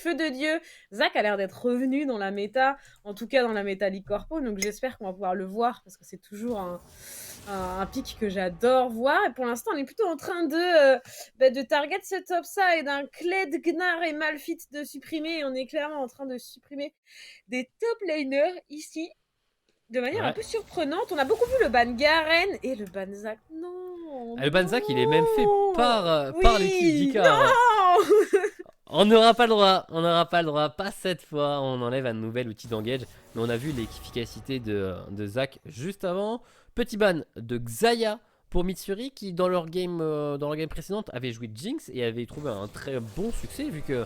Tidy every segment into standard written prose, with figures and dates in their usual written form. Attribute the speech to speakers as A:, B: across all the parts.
A: feu de Dieu. Zach a l'air d'être revenu dans la méta, en tout cas dans la méta League Corpo, donc j'espère qu'on va pouvoir le voir parce que c'est toujours un pick que j'adore voir. Et pour l'instant, on est plutôt en train de target ce top side, un Kled, Gnar et Malphite de supprimer. Et on est clairement en train de supprimer des top laners ici de manière un
B: Ouais.
A: peu surprenante. On a beaucoup vu le ban Garen et le ban Zach. Non,
B: Le Banzak, il est même fait
A: non,
B: par l'équipe
A: oui,
B: d'Icar.
A: non.
B: On n'aura pas le droit, on n'aura pas le droit, pas cette fois. On enlève un nouvel outil d'engage. Mais on a vu l'efficacité de Zach juste avant. Petit ban de Xayah pour Mitsuri qui, dans leur game précédente, avait joué Jinx et avait trouvé un très bon succès vu que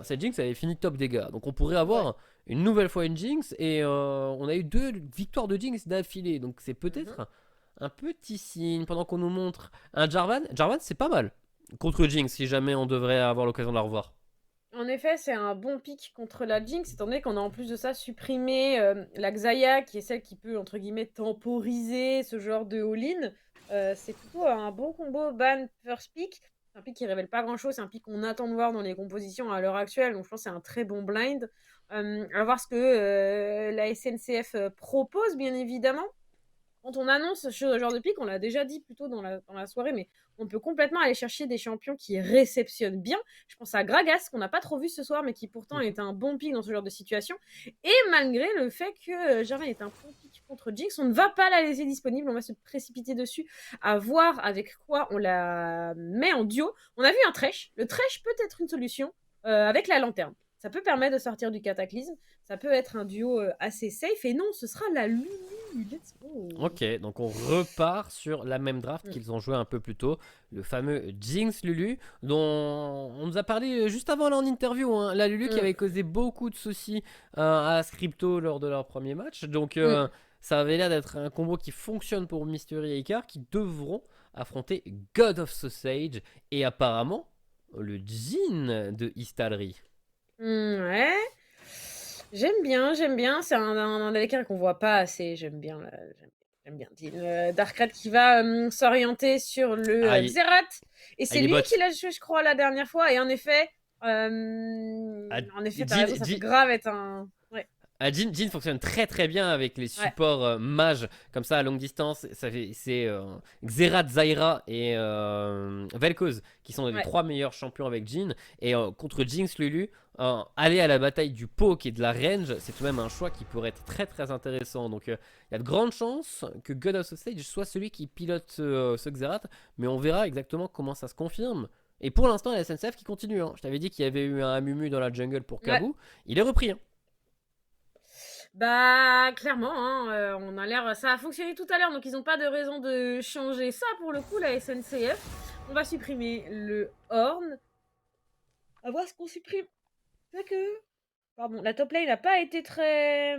B: cette Jinx avait fini top dégâts. Donc on pourrait
A: Ouais.
B: avoir une nouvelle fois une Jinx et on a eu 2 victoires de Jinx d'affilée. Donc c'est
A: Mhm.
B: peut-être un petit signe pendant qu'on nous montre un Jarvan. Jarvan, c'est pas mal contre Jinx si jamais on devrait avoir l'occasion de la revoir.
A: En effet, c'est un bon pick contre la Jinx, étant donné qu'on a en plus de ça supprimé la Xayah, qui est celle qui peut, entre guillemets, temporiser ce genre de all-in. C'est plutôt un bon combo ban first pick. C'est un pick qui révèle pas grand-chose, c'est un pick qu'on attend de voir dans les compositions à l'heure actuelle, donc je pense que c'est un très bon blind. À voir ce que la SNCF propose, bien évidemment. Quand on annonce ce genre de pick, on l'a déjà dit plus tôt dans la soirée, mais on peut complètement aller chercher des champions qui réceptionnent bien. Je pense à Gragas, qu'on n'a pas trop vu ce soir, mais qui pourtant est un bon pick dans ce genre de situation. Et malgré le fait que Jarvan est un bon pick contre Jinx, on ne va pas la laisser disponible, on va se précipiter dessus, à voir avec quoi on la met en duo. On a vu un Thresh. Le Thresh peut être une solution avec la lanterne. Ça peut permettre de sortir du cataclysme. Ça peut être un duo assez safe. Et non, ce sera la Lulu. Let's go.
B: Ok, donc on repart sur la même draft
A: Mm.
B: qu'ils ont joué un peu plus tôt, le fameux Jinx Lulu, dont on nous a parlé juste avant là en interview, hein. La Lulu qui
A: Mm.
B: avait causé beaucoup de soucis à Scripto lors de leur premier match, donc
A: Mm.
B: ça avait l'air d'être un combo qui fonctionne pour Mystery et Icar, qui devront affronter God of Sausage et apparemment le Jhin de Istalry.
A: Ouais. J'aime bien, j'aime bien. C'est un Daleker qu'on voit pas assez. J'aime bien. Darkrai qui va s'orienter sur le
B: Ah,
A: Xerath. Et
B: ah,
A: c'est
B: il est
A: lui
B: bot.
A: qui l'a joué, je crois, la dernière fois. Et
B: Ah,
A: en effet, t'as
B: Jhin,
A: raison, ça peut
B: Jhin,
A: grave être un. Ouais,
B: Jhin fonctionne très très bien avec les
A: ouais,
B: supports mages comme ça à longue distance. C'est Xerath, Zyra et Vel'Koz qui sont les
A: ouais.
B: 3 meilleurs champions avec Jhin. Et contre Jinx Lulu, aller à la bataille du poke et de la range, c'est tout de même un choix qui pourrait être très très intéressant. Donc il y a de grandes chances que God of Stage soit celui qui pilote ce Xerath, mais on verra exactement comment ça se confirme. Et pour l'instant, la SNCF qui continue, hein. Je t'avais dit qu'il y avait eu un Amumu dans la jungle pour
A: Ouais.
B: Kabu. Il est repris, hein.
A: Bah, clairement, hein, on a l'air. Ça a fonctionné tout à l'heure, donc ils n'ont pas de raison de changer ça pour le coup, la SNCF. On va supprimer le Horn. À voir ce qu'on supprime. C'est que. Pardon, la top lane n'a pas été très.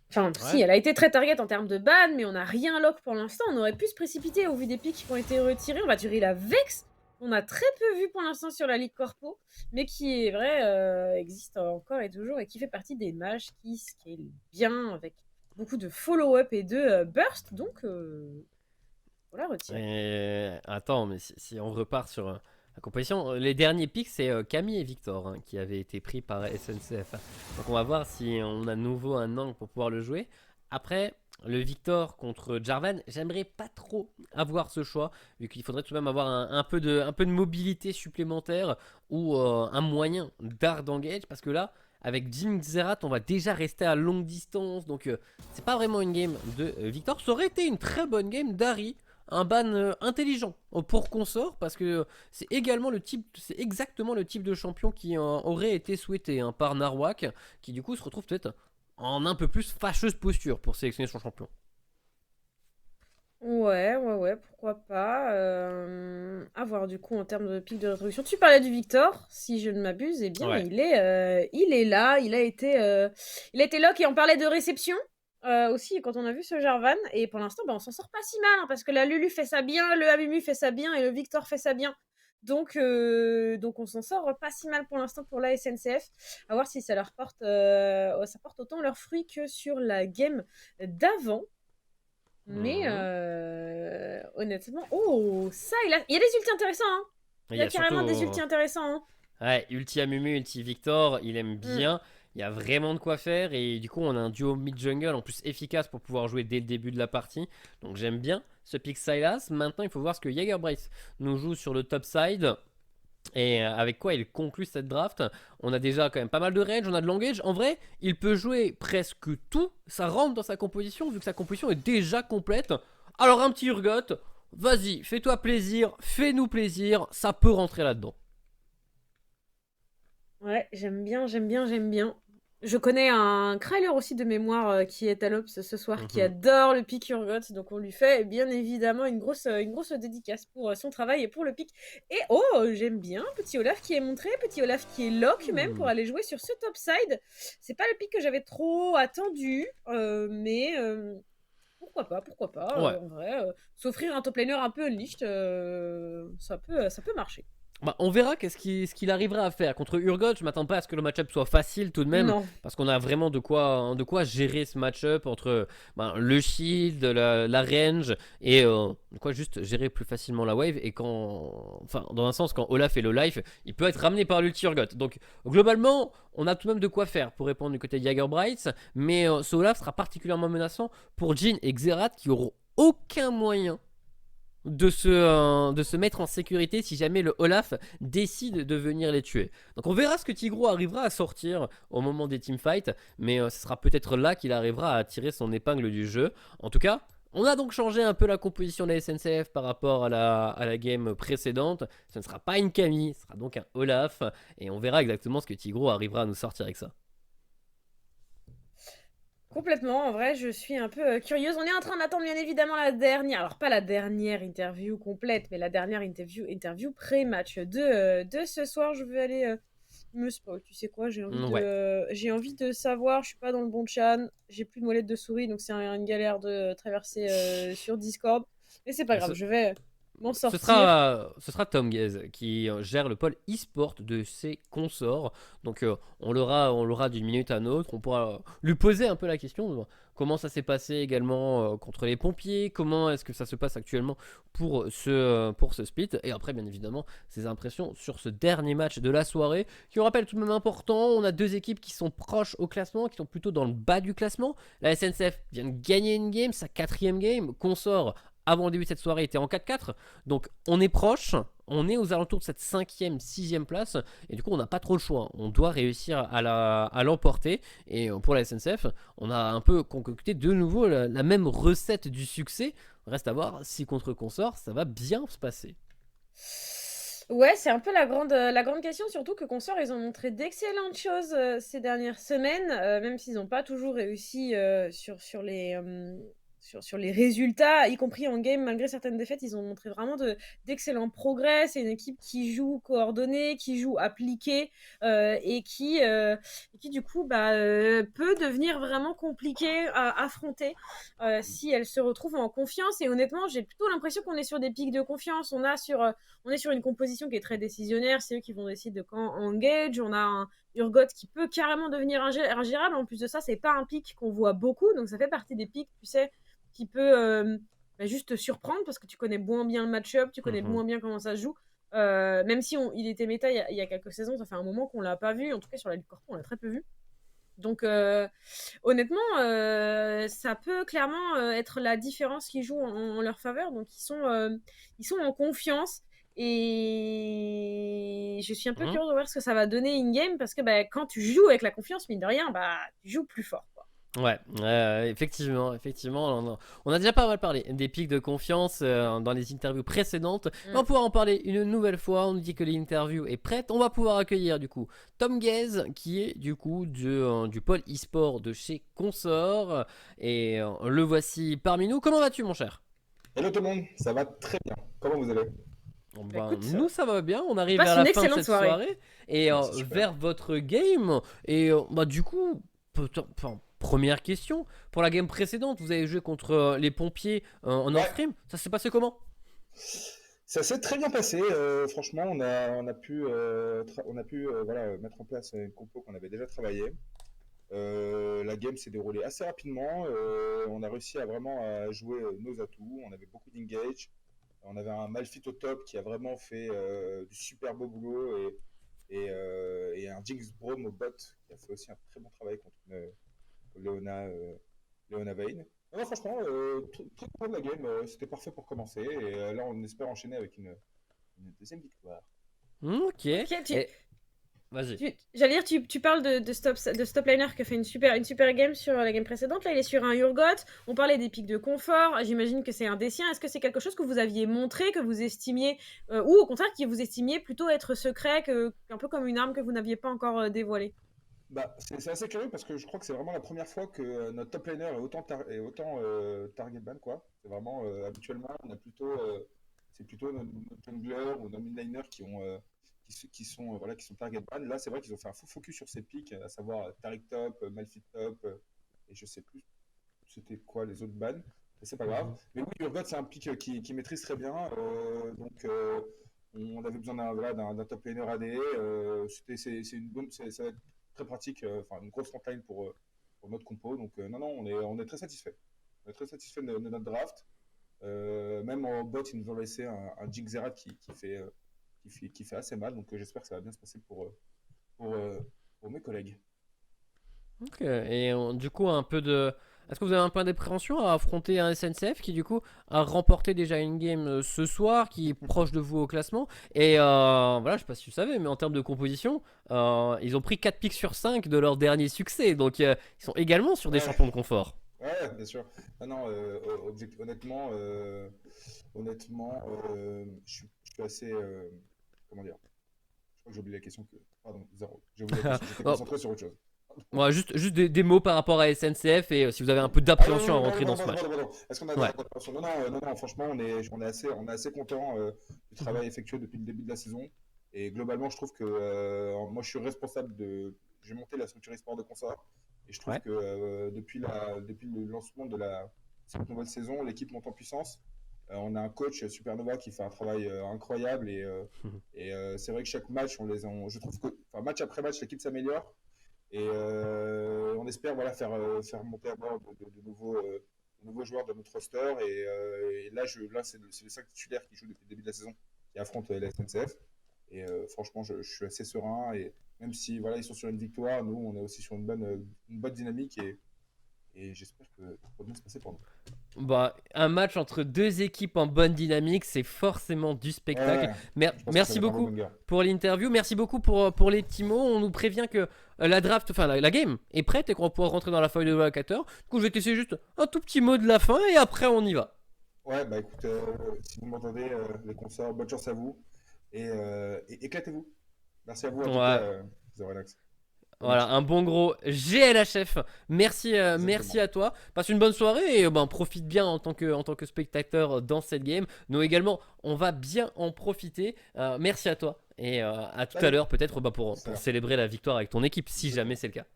A: Enfin, si,
B: Ouais.
A: elle a été très target en termes de ban, mais on n'a rien lock pour l'instant. On aurait pu se précipiter au vu des pics qui ont été retirés. On va durer la Vex. On a très peu vu pour l'instant sur la Ligue Corpo, mais qui est vrai, existe encore et toujours, et qui fait partie des mages qui scale bien avec beaucoup de follow-up et de burst. Donc, faut la retirer.
B: Attends, mais si on repart sur la composition, les derniers picks, c'est Camille et Victor, hein, qui avaient été pris par SNCF. Donc on va voir si on a de nouveau un angle pour pouvoir le jouer. Après, le Victor contre Jarvan, j'aimerais pas trop avoir ce choix, vu qu'il faudrait tout de même avoir un peu de mobilité supplémentaire ou un moyen d'art d'engage, parce que là, avec Jin Xerath, on va déjà rester à longue distance, donc c'est pas vraiment une game de Victor. Ça aurait été une très bonne game d'Harry, un ban intelligent pour consort, parce que c'est également le type, c'est exactement le type de champion qui aurait été souhaité, hein, par Narwak, qui du coup se retrouve peut-être en un peu plus fâcheuse posture pour sélectionner son champion.
A: Ouais, pourquoi pas. À voir du coup en termes de pic de rétribution. Tu parlais du Victor, si je ne m'abuse, eh bien
B: Ouais.
A: il est là, il a été lock et on parlait de réception aussi quand on a vu ce Jarvan. Et pour l'instant, bah, on s'en sort pas si mal hein, parce que la Lulu fait ça bien, le Amumu fait ça bien et le Victor fait ça bien. Donc on s'en sort pas si mal pour l'instant pour la SNCF. À voir si ça leur porte, ça porte autant leurs fruits que sur la game d'avant. Mais
B: Mhm.
A: honnêtement, oh, ça, il y a des ultis intéressants. Hein.
B: Il
A: Il y
B: y
A: a
B: a surtout
A: carrément des ultis intéressants, hein.
B: ouais, ulti Amumu, ulti Victor, il aime
A: Mm.
B: bien. Il y a vraiment de quoi faire et du coup on a un duo mid-jungle en plus efficace pour pouvoir jouer dès le début de la partie. Donc j'aime bien ce pick Sylas. Maintenant il faut voir ce que Jaeger Bryce nous joue sur le top side. Et avec quoi il conclut cette draft. On a déjà quand même pas mal de range, on a de l'engage. En vrai, il peut jouer presque tout. Ça rentre dans sa composition, vu que sa composition est déjà complète. Alors un petit Urgot, vas-y, fais-toi plaisir, fais-nous plaisir, ça peut rentrer là-dedans.
A: Ouais, j'aime bien, j'aime bien, j'aime bien. Je connais un Kryler aussi de mémoire qui est à l'Obs ce soir, qui
B: Mhm.
A: adore le pick Urgot, donc on lui fait bien évidemment une grosse dédicace pour son travail et pour le pick. Et oh, j'aime bien petit Olaf qui est montré, petit Olaf qui est lock même pour
B: Hmm.
A: aller jouer sur ce top side. C'est pas le pick que j'avais trop attendu, mais pourquoi pas,
B: Ouais.
A: en vrai, s'offrir un top laner un peu unleashed, ça peut marcher.
B: Bah, on verra ce qu'il arrivera à faire. Contre Urgot, je m'attends pas à ce que le match-up soit facile tout de même,
A: Non.
B: parce qu'on a vraiment de quoi gérer ce match-up entre ben, le shield, la range, et de quoi juste gérer plus facilement la wave. Et quand. Enfin, dans un sens, quand Olaf est le life, il peut être ramené par l'ulti Urgot. Donc, globalement, on a tout de même de quoi faire pour répondre du côté de Jaeger Brights, mais ce Olaf sera particulièrement menaçant pour Jhin et Xerath qui auront aucun moyen de se mettre en sécurité si jamais le Olaf décide de venir les tuer. Donc on verra ce que Tigro arrivera à sortir au moment des teamfights, mais ce sera peut-être là qu'il arrivera à tirer son épingle du jeu. En tout cas, on a donc changé un peu la composition de la SNCF par rapport à la game précédente. Ce ne sera pas une Camille, ce sera donc un Olaf, et on verra exactement ce que Tigro arrivera à nous sortir avec ça.
A: Complètement, en vrai, je suis un peu curieuse. On est en train d'attendre bien évidemment la dernière, alors pas la dernière interview complète, mais la dernière interview pré-match de ce soir. Je vais aller me spoil. Tu sais quoi,
B: Ouais.
A: j'ai envie de savoir. Je suis pas dans le bon chan, j'ai plus de molette de souris, donc c'est une galère de traverser sur Discord. Mais c'est pas grave, je vais m'en sortir.
B: Ce sera Tom Gaze qui gère le pôle e-sport de ses consorts. Donc on l'aura d'une minute à l'autre. On pourra lui poser un peu la question de comment ça s'est passé également contre les pompiers, comment est-ce que ça se passe actuellement pour ce split. Et après, bien évidemment, ses impressions sur ce dernier match de la soirée, qui on rappelle tout de même important. On a deux équipes qui sont proches au classement, qui sont plutôt dans le bas du classement. La SNCF vient de gagner une game, sa quatrième game. Consort avant le début de cette soirée était en 4-4. Donc on est proche, on est aux alentours de cette 5e, 6e place. Et du coup on n'a pas trop le choix. On doit réussir à l'emporter. Et pour la SNCF, on a un peu concocté de nouveau la même recette du succès. Reste à voir si contre Consort ça va bien se passer.
A: Ouais, c'est un peu la grande question, surtout que Consort, ils ont montré d'excellentes choses ces dernières semaines, même s'ils n'ont pas toujours réussi sur les résultats, y compris en game, malgré certaines défaites, ils ont montré vraiment d'excellents progrès. C'est une équipe qui joue coordonnée, qui joue appliquée, et qui du coup peut devenir vraiment compliquée à affronter si elle se retrouve en confiance. Et honnêtement, j'ai plutôt l'impression qu'on est sur des pics de confiance. On est sur une composition qui est très décisionnaire. C'est eux qui vont décider de quand engage. On a un Urgot qui peut carrément devenir ingérable. En plus de ça, c'est pas un pic qu'on voit beaucoup. Donc ça fait partie des pics, tu sais, qui peut juste te surprendre parce que tu connais moins bien le match-up, tu connais
B: Mhm.
A: moins bien comment ça se joue. Même si il était méta il y a quelques saisons, ça fait un moment qu'on l'a pas vu. En tout cas, sur la Ligue Corpo, on l'a très peu vu. Donc, honnêtement, ça peut clairement être la différence qui joue en leur faveur. Donc, ils sont en confiance. Et je suis un peu
B: Mhm.
A: curieuse de voir ce que ça va donner in-game parce que quand tu joues avec la confiance, mine de rien, tu joues plus fort, quoi.
B: Ouais, effectivement, on a déjà pas mal parlé des pics de confiance dans les interviews précédentes. Mais on va
A: Mm.
B: pouvoir en parler une nouvelle fois. On nous dit que l'interview est prête. On va pouvoir accueillir du coup Tom Gaze, qui est du coup du pôle e-sport de chez Consort. Et le voici parmi nous. Comment vas-tu, mon cher?
C: Hello tout le monde, ça va très bien. Comment vous allez?
B: Bon,
A: Bah,
B: ben,
A: écoute,
B: nous ça va bien, on
A: on
B: arrive vers
A: passe
B: la
A: une
B: fin de
A: excellente
B: cette
A: soirée.
B: soirée et
C: Bah, c'est super.
B: vers votre game. Et bah, du coup, enfin, première question, pour la game précédente, vous avez joué contre les pompiers en
C: Ouais,
B: off-stream, ça s'est passé comment?
C: ça s'est très bien passé. Franchement, on a pu voilà, mettre en place une compo qu'on avait déjà travaillé. La game s'est déroulée assez rapidement. On a réussi à vraiment à jouer nos atouts. On avait beaucoup d'engage. On avait un Malphite au top qui a vraiment fait du super beau boulot et un Jinx Braum au bot qui a fait aussi un très bon travail contre Leona Vayne. Non, franchement, très content de la game, c'était parfait pour commencer et là on espère enchaîner avec une deuxième victoire.
B: Ok.
A: Ok,
B: Vas-y.
A: j'allais dire, tu parles de Stop Liner qui a fait une super game sur la game précédente. Là, il est sur un Urgot. On parlait des pics de confort. J'imagine que c'est un des siens. Est-ce que c'est quelque chose que vous aviez montré, que vous estimiez, ou au contraire, que vous estimiez plutôt être secret, un peu comme une arme que vous n'aviez pas encore dévoilée?
C: Bah, c'est assez curieux parce que je crois que c'est vraiment la première fois que notre top laner est autant target ban quoi. C'est vraiment habituellement on a c'est plutôt nos junglers ou nos mid-laners qui sont target ban. Là c'est vrai qu'ils ont fait un full focus sur ces pics, à savoir Taric top, Malphite top et je sais plus c'était quoi les autres bans. Mais c'est pas grave. Mais oui, Urgot c'est un pic qui maîtrise très bien. Donc on avait besoin d'un top laner AD. C'est une bonne, ça va être très pratique, enfin une grosse frontline pour notre compo. Donc non, non, on est très satisfait. On est très satisfait de notre draft. Même en bot, ils nous ont laissé un Jinx Zerat qui fait assez mal. Donc j'espère que ça va bien se passer pour, euh, pour mes collègues.
B: Ok. Et du coup, un peu de. Est-ce que vous avez un point d'appréhension à affronter un SNCF qui, du coup, a remporté déjà une game ce soir, qui est proche de vous au classement? Et voilà, je sais pas si vous savez, mais en termes de composition, ils ont pris 4 pics sur 5 de leur dernier succès. Donc, ils sont également sur des
C: Ouais,
B: champions de confort.
C: ouais, bien sûr. Ah non, honnêtement, je suis assez. Comment dire? Je crois que j'ai oublié la question que. Pardon, zéro. J'ai oublié la question, j'étais
B: Oh,
C: concentré sur autre chose.
B: voilà, juste des mots par rapport à SNCF et si vous avez un peu
C: Ah non,
B: d'appréhension à
C: non,
B: rentrer
C: pardon,
B: dans ce
C: pardon,
B: match.
C: pardon, pardon. Est-ce qu'on a
B: Ouais.
C: attention? Non, non, non, non, franchement, on est assez content du travail effectué depuis le début de la saison. Et globalement, je trouve que moi, je suis responsable de. J'ai monté la structure e-sport de Consort. Et je trouve
B: Ouais.
C: que depuis le lancement de cette nouvelle saison, l'équipe monte en puissance. On a un coach Supernova qui fait un travail incroyable. Et c'est vrai que chaque match, je trouve que enfin, match après match, l'équipe s'améliore. Et on espère voilà, faire monter à bord de nouveaux joueurs de notre roster. Et là c'est les 5 titulaires qui jouent depuis le début de la saison qui affrontent la SNCF. Et franchement, je suis assez serein. Et même si voilà, ils sont sur une victoire, nous, on est aussi sur une bonne dynamique. Et j'espère que ça va bien se passer pour nous.
B: Bah, un match entre deux équipes en bonne dynamique, c'est forcément du spectacle.
C: Ouais, je pense que ça
B: Merci
C: va être un beau
B: beaucoup
C: banger.
B: pour l'interview. Merci beaucoup pour les petits mots. On nous prévient que la draft, enfin la game est prête et qu'on va pouvoir rentrer dans la feuille de locateur. Du coup, je vais t'essayer juste un tout petit mot de la fin et après on y va.
C: Ouais, bah écoute, si vous m'entendez, les consorts, bonne chance à vous. Et éclatez-vous. Merci à vous en tout cas,
B: Ouais,
C: The Relax. Bon
B: voilà,
C: match.
B: un bon gros GLHF. Merci, merci
C: Exactement.
B: à toi. Passe une bonne soirée et ben, profite bien en tant que spectateur dans cette game. Nous également, on va bien en profiter. Merci à toi et à tout à
C: Salut.
B: l'heure peut-être bah, pour,
C: Ça a
B: pour
C: l'air.
B: célébrer la victoire avec ton équipe si jamais
C: Exactement.
B: c'est le cas.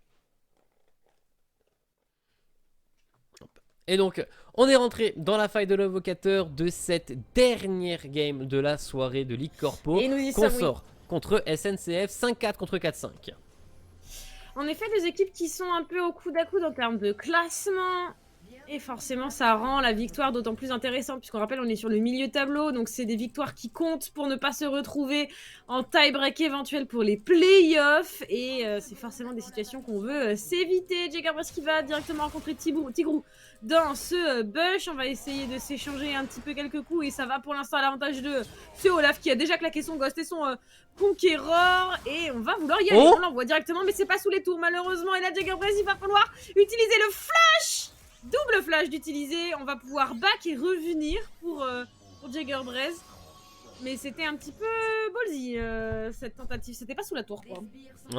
B: Et donc, on est rentré dans la faille de l'invocateur de cette dernière game de la soirée de Ligue Corpo
A: Et nous y
B: qu'on
A: sommes, oui.
B: sort contre SNCF 5-4 contre 4-5.
A: En effet, des équipes qui sont un peu au coude à coude en termes de classement. Et forcément, ça rend la victoire d'autant plus intéressante, puisqu'on rappelle, on est sur le milieu tableau, donc c'est des victoires qui comptent pour ne pas se retrouver en tie-break éventuel pour les playoffs. Et c'est forcément des situations qu'on veut s'éviter. Jagarbreast qui va directement rencontrer Tigrou dans ce bush. On va essayer de s'échanger un petit peu quelques coups, et ça va pour l'instant à l'avantage de ce Olaf qui a déjà claqué son ghost et son conquérant. Et on va vouloir y aller.
B: Oh,
A: On l'envoie directement, mais c'est pas sous les tours, malheureusement. Et là, Jagarbreast, il va falloir utiliser le flash. Double flash d'utiliser, on va pouvoir back et revenir pour Jagarbreast. Mais c'était un petit peu ballsy cette tentative, c'était pas sous la tour quoi.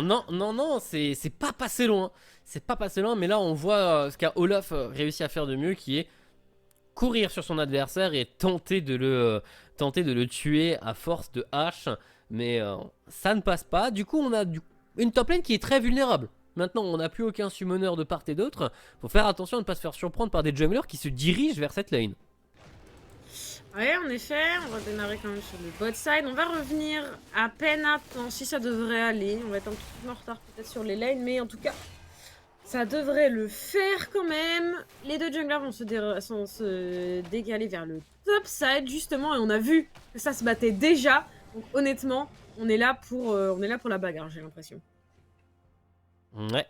B: non, non, non, c'est pas passé loin. C'est pas passé loin, mais là on voit ce qu'a Olaf réussi à faire de mieux qui est courir sur son adversaire et tenter de le tuer à force de hache. Mais ça ne passe pas. Du coup, on a une top lane qui est très vulnérable. Maintenant, on n'a plus aucun summoner de part et d'autre. Faut faire attention à ne pas se faire surprendre par des junglers qui se dirigent vers cette lane.
A: Ouais, en effet, on va démarrer quand même sur le bot side. On va revenir à peine à temps, si ça devrait aller. On va être un petit peu en retard peut-être sur les lanes, mais en tout cas, Ça devrait le faire quand même. Les deux junglers vont se décaler vers le top side, justement, et on a vu que ça se battait déjà. Donc honnêtement, on est là pour la bagarre, j'ai l'impression.
B: Ouais.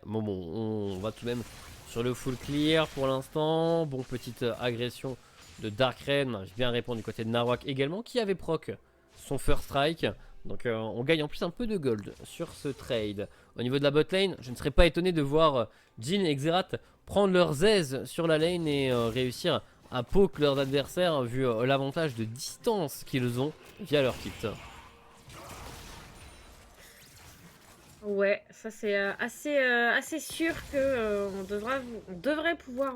B: Bon, on va tout de même sur le full clear pour l'instant. Bon, petite agression de Darkren. J'ai bien répondu du côté de Narwhal également, qui avait proc son first strike. Donc on gagne en plus un peu de gold sur ce trade. Au niveau de la bot lane, je ne serais pas étonné de voir Jhin et Xerath prendre leurs aises sur la lane et réussir à poke leurs adversaires vu l'avantage de distance qu'ils ont via leur kit.
A: Ouais, ça c'est assez sûr que on devrait pouvoir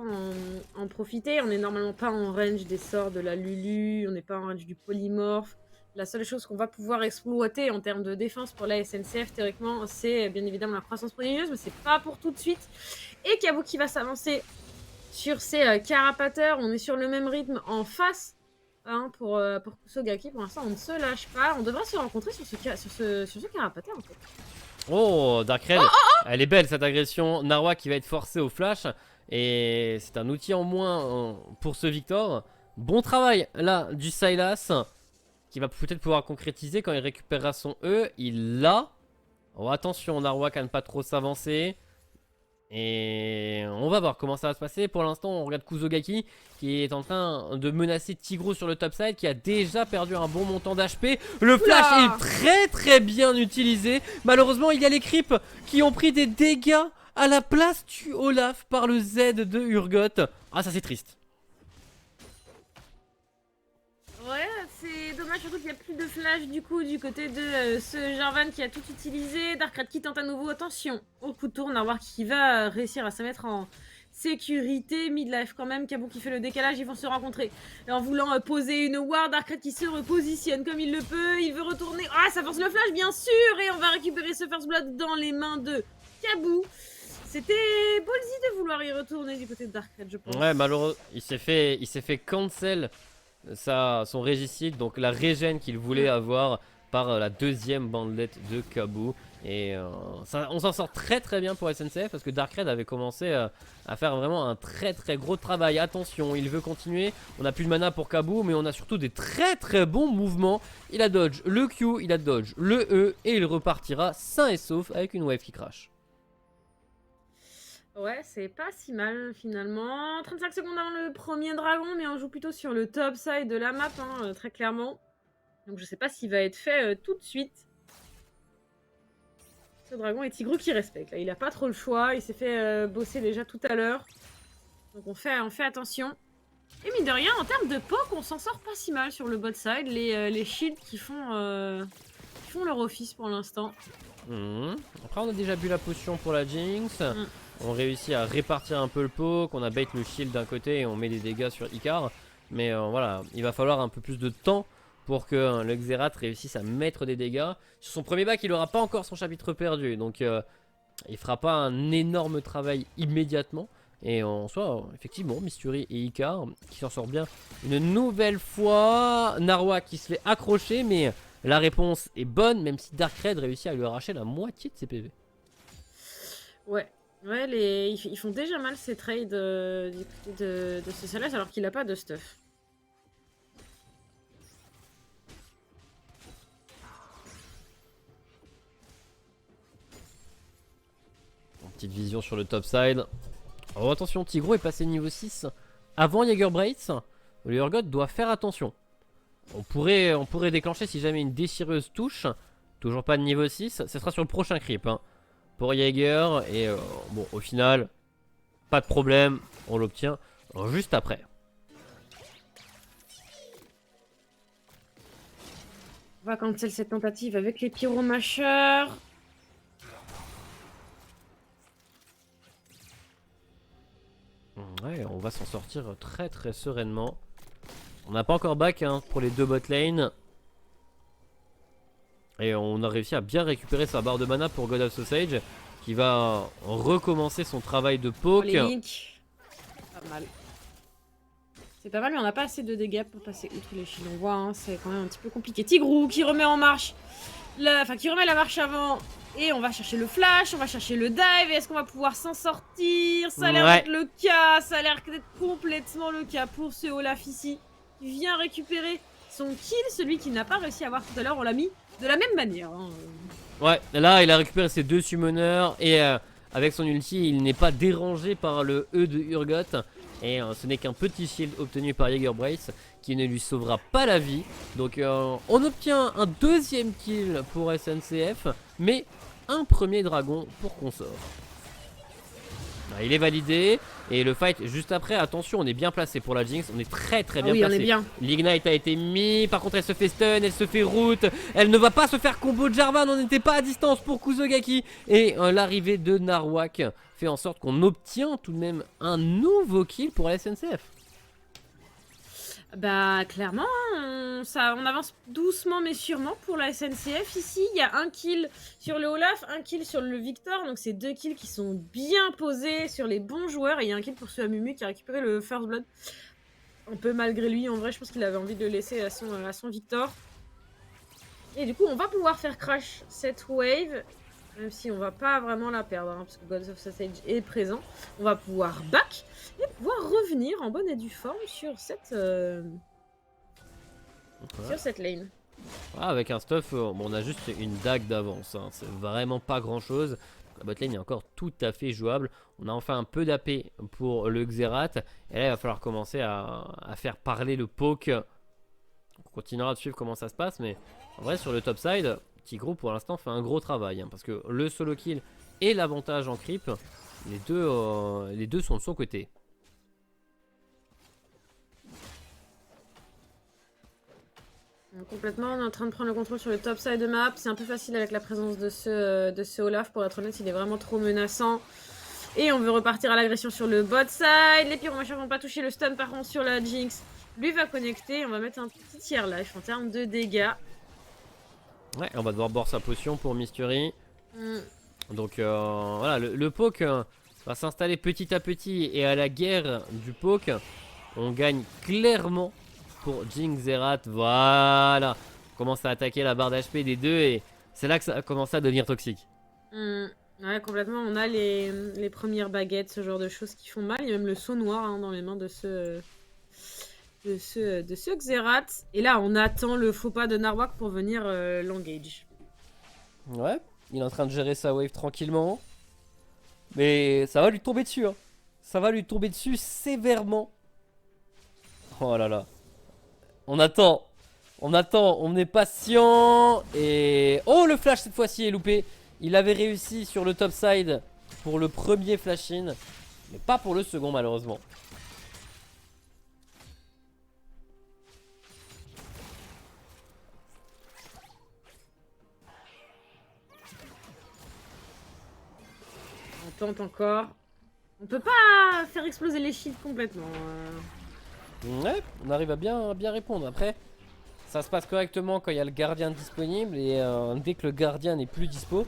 A: en profiter. On n'est normalement pas en range des sorts de la Lulu, on n'est pas en range du polymorphe. La seule chose qu'on va pouvoir exploiter en termes de défense pour la SNCF, théoriquement, c'est bien évidemment la croissance prodigieuse, mais c'est pas pour tout de suite. Et Kabu qui va s'avancer sur ses carapateurs. On est sur le même rythme en face hein, pour Kusogaki. Pour l'instant, on ne se lâche pas. On devrait se rencontrer sur ce carapateur en fait.
B: Oh, Darkred, elle est belle cette agression. Narwhal qui va être forcé au flash. Et c'est un outil en moins pour ce Victor. Bon travail là du Sylas, qui va peut-être pouvoir concrétiser quand il récupérera son E. Il l'a. Oh, attention, Narwhal à ne pas trop s'avancer. Et on va voir comment ça va se passer. Pour l'instant, on regarde Kusogaki qui est en train de menacer Tigro sur le top side, qui a déjà perdu un bon montant d'HP. Le flash est très bien utilisé. Malheureusement, il y a les creeps qui ont pris des dégâts à la place du Olaf par le Z de Urgot. Ah, ça c'est triste.
A: Ouais, c'est dommage surtout qu'il n'y a plus de flash du coup du côté de ce Jarvan qui a tout utilisé. Darkrai qui tente à nouveau, attention au coup de tour, Narwhal qui va réussir à se mettre en sécurité. Midlife quand même, Kabu qui fait le décalage, ils vont se rencontrer. Et en voulant poser une ward, Darkrai qui se repositionne comme il le peut, il veut retourner. Ah, ça force le flash bien sûr, et on va récupérer ce first blood dans les mains de Kabu. C'était ballsy de vouloir y retourner du côté de Darkrai, je pense.
B: Ouais, malheureusement, il s'est fait cancel son régicide, donc la régène qu'il voulait avoir par la deuxième bandelette de Kabu. Et on s'en sort très bien pour SNCF parce que Darkred avait commencé à faire vraiment un très gros travail. Attention, il veut continuer. On n'a plus de mana pour Kabu, mais on a surtout des très bons mouvements. Il a dodge le Q, il a dodge le E et il repartira sain et sauf avec une wave qui crash.
A: Ouais, c'est pas si mal finalement. 35 secondes avant le premier dragon, mais on joue plutôt sur le top side de la map, hein, très clairement. Donc je sais pas s'il va être fait tout de suite. Ce dragon est Tigru qui respecte. Là, il a pas trop le choix. Il s'est fait bosser déjà tout à l'heure. Donc on fait attention. Et mine de rien, en termes de poke, on s'en sort pas si mal sur le bot side. Les shields qui font leur office pour l'instant.
B: Après on a déjà bu la potion pour la Jinx. On réussit à répartir un peu le poke. On a bait le shield d'un côté et on met des dégâts sur Icar. Mais voilà, il va falloir un peu plus de temps pour que le Xerath réussisse à mettre des dégâts. Sur son premier bac, il n'aura pas encore son chapitre perdu. Donc il fera pas un énorme travail immédiatement. Et en soi, effectivement, Mystery et Icar qui s'en sortent bien une nouvelle fois. Narwhal qui se fait accrocher, mais la réponse est bonne, même si Darkrai réussit à lui arracher la moitié de ses PV.
A: Ouais, ils font déjà mal ces trades du côté de ce Sylas alors qu'il n'a pas de stuff.
B: Petite vision sur le top side. Oh, attention, Tigro est passé niveau 6 avant Jägerbraids. Le Urgot doit faire attention. On pourrait déclencher si jamais une déchireuse touche. Toujours pas de niveau 6. Ce sera sur le prochain creep hein, pour Jäger. Et bon, au final, pas de problème. On l'obtient juste après.
A: On va cancel cette tentative avec les pyromacheurs.
B: Ouais, on va s'en sortir très sereinement. On n'a pas encore back hein, pour les deux bot lane. Et on a réussi à bien récupérer sa barre de mana pour God of Sausage, qui va recommencer son travail de poke.
A: Les links. Pas mal. C'est pas mal, mais on n'a pas assez de dégâts pour passer outre les shields. On voit, hein, c'est quand même un petit peu compliqué. Tigru qui remet en marche. Qui remet la marche avant Et on va chercher le flash, on va chercher le dive. Et est-ce qu'on va pouvoir s'en sortir? Ça a l'air
B: Ouais.
A: d'être le cas. Ça a l'air d'être complètement le cas pour ce Olaf ici. Qui vient récupérer son kill. Celui qui n'a pas réussi à avoir tout à l'heure. On l'a mis de la même manière. Hein.
B: Ouais, là il a récupéré ses 2 summoners et avec son ulti il n'est pas dérangé par le E de Urgot. Et ce n'est qu'un petit shield obtenu par Jaeger Brace qui ne lui sauvera pas la vie. Donc on obtient un 2e kill pour SNCF, mais un premier dragon pour consort. Il est validé et le fight juste après, attention, on est bien placé pour la Jinx, on est très bien
A: oui,
B: placé.
A: on est bien.
B: L'ignite a été mis, par contre elle se fait stun, elle se fait root, elle ne va pas se faire combo de Jarvan, on n'était pas à distance pour Kuzogaki. Et l'arrivée de Narwhal fait en sorte qu'on obtient tout de même un nouveau kill pour la SNCF.
A: Bah clairement, on avance doucement mais sûrement pour la SNCF. Ici, il y a un kill sur le Olaf, un kill sur le Victor. Donc c'est 2 kills qui sont bien posés sur les bons joueurs. Et il y a un kill pour ce Amumu qui a récupéré le First Blood. Un peu malgré lui, en vrai, je pense qu'il avait envie de le laisser à son Victor. Et du coup, on va pouvoir faire crash cette wave. Même si on va pas vraiment la perdre, hein, parce que Gods of Sausage est présent. On va pouvoir back et pouvoir revenir en bonne et due forme sur cette lane.
B: Avec un stuff, bon, on a juste une dague d'avance, hein, c'est vraiment pas grand chose. La botlane est encore tout à fait jouable. On a enfin un peu d'AP pour le Xerath. Et là il va falloir commencer à faire parler le poke. On continuera de suivre comment ça se passe, mais en vrai sur le top side, Tigro pour l'instant fait un gros travail, hein, parce que le solo kill et l'avantage en creep, les deux sont de son côté.
A: Complètement, on est en train de prendre le contrôle sur le top side de map. C'est un peu facile avec la présence de ce Olaf, pour être honnête, il est vraiment trop menaçant. Et on veut repartir à l'agression sur le bot side. Les pyromacheurs vont pas toucher le stun par contre sur la Jinx. Lui va connecter, on va mettre un petit tiers life en termes de dégâts.
B: Ouais, on va devoir boire sa potion pour Mystery. Donc voilà, le poke va s'installer petit à petit. Et à la guerre du poke, on gagne clairement pour Jinx Xerath. Voilà, on commence à attaquer la barre d'HP des deux. Et c'est là que ça a commencé à devenir toxique.
A: Ouais, complètement. On a les premières baguettes, ce genre de choses qui font mal. Il y a même le saut noir, hein, dans les mains de ce Xerath. Et là, on attend le faux pas de Narwhal pour venir l'engage.
B: Ouais, il est en train de gérer sa wave tranquillement. Mais ça va lui tomber dessus, hein. Ça va lui tomber dessus sévèrement. Oh là là. On attend, on est patient. Et... oh, le flash cette fois-ci est loupé. Il avait réussi sur le top side pour le premier flash in, mais pas pour le second malheureusement.
A: On tente encore. On peut pas faire exploser les shields complètement.
B: Ouais, on arrive à bien répondre. Après, ça se passe correctement quand il y a le gardien disponible. Et dès que le gardien n'est plus dispo,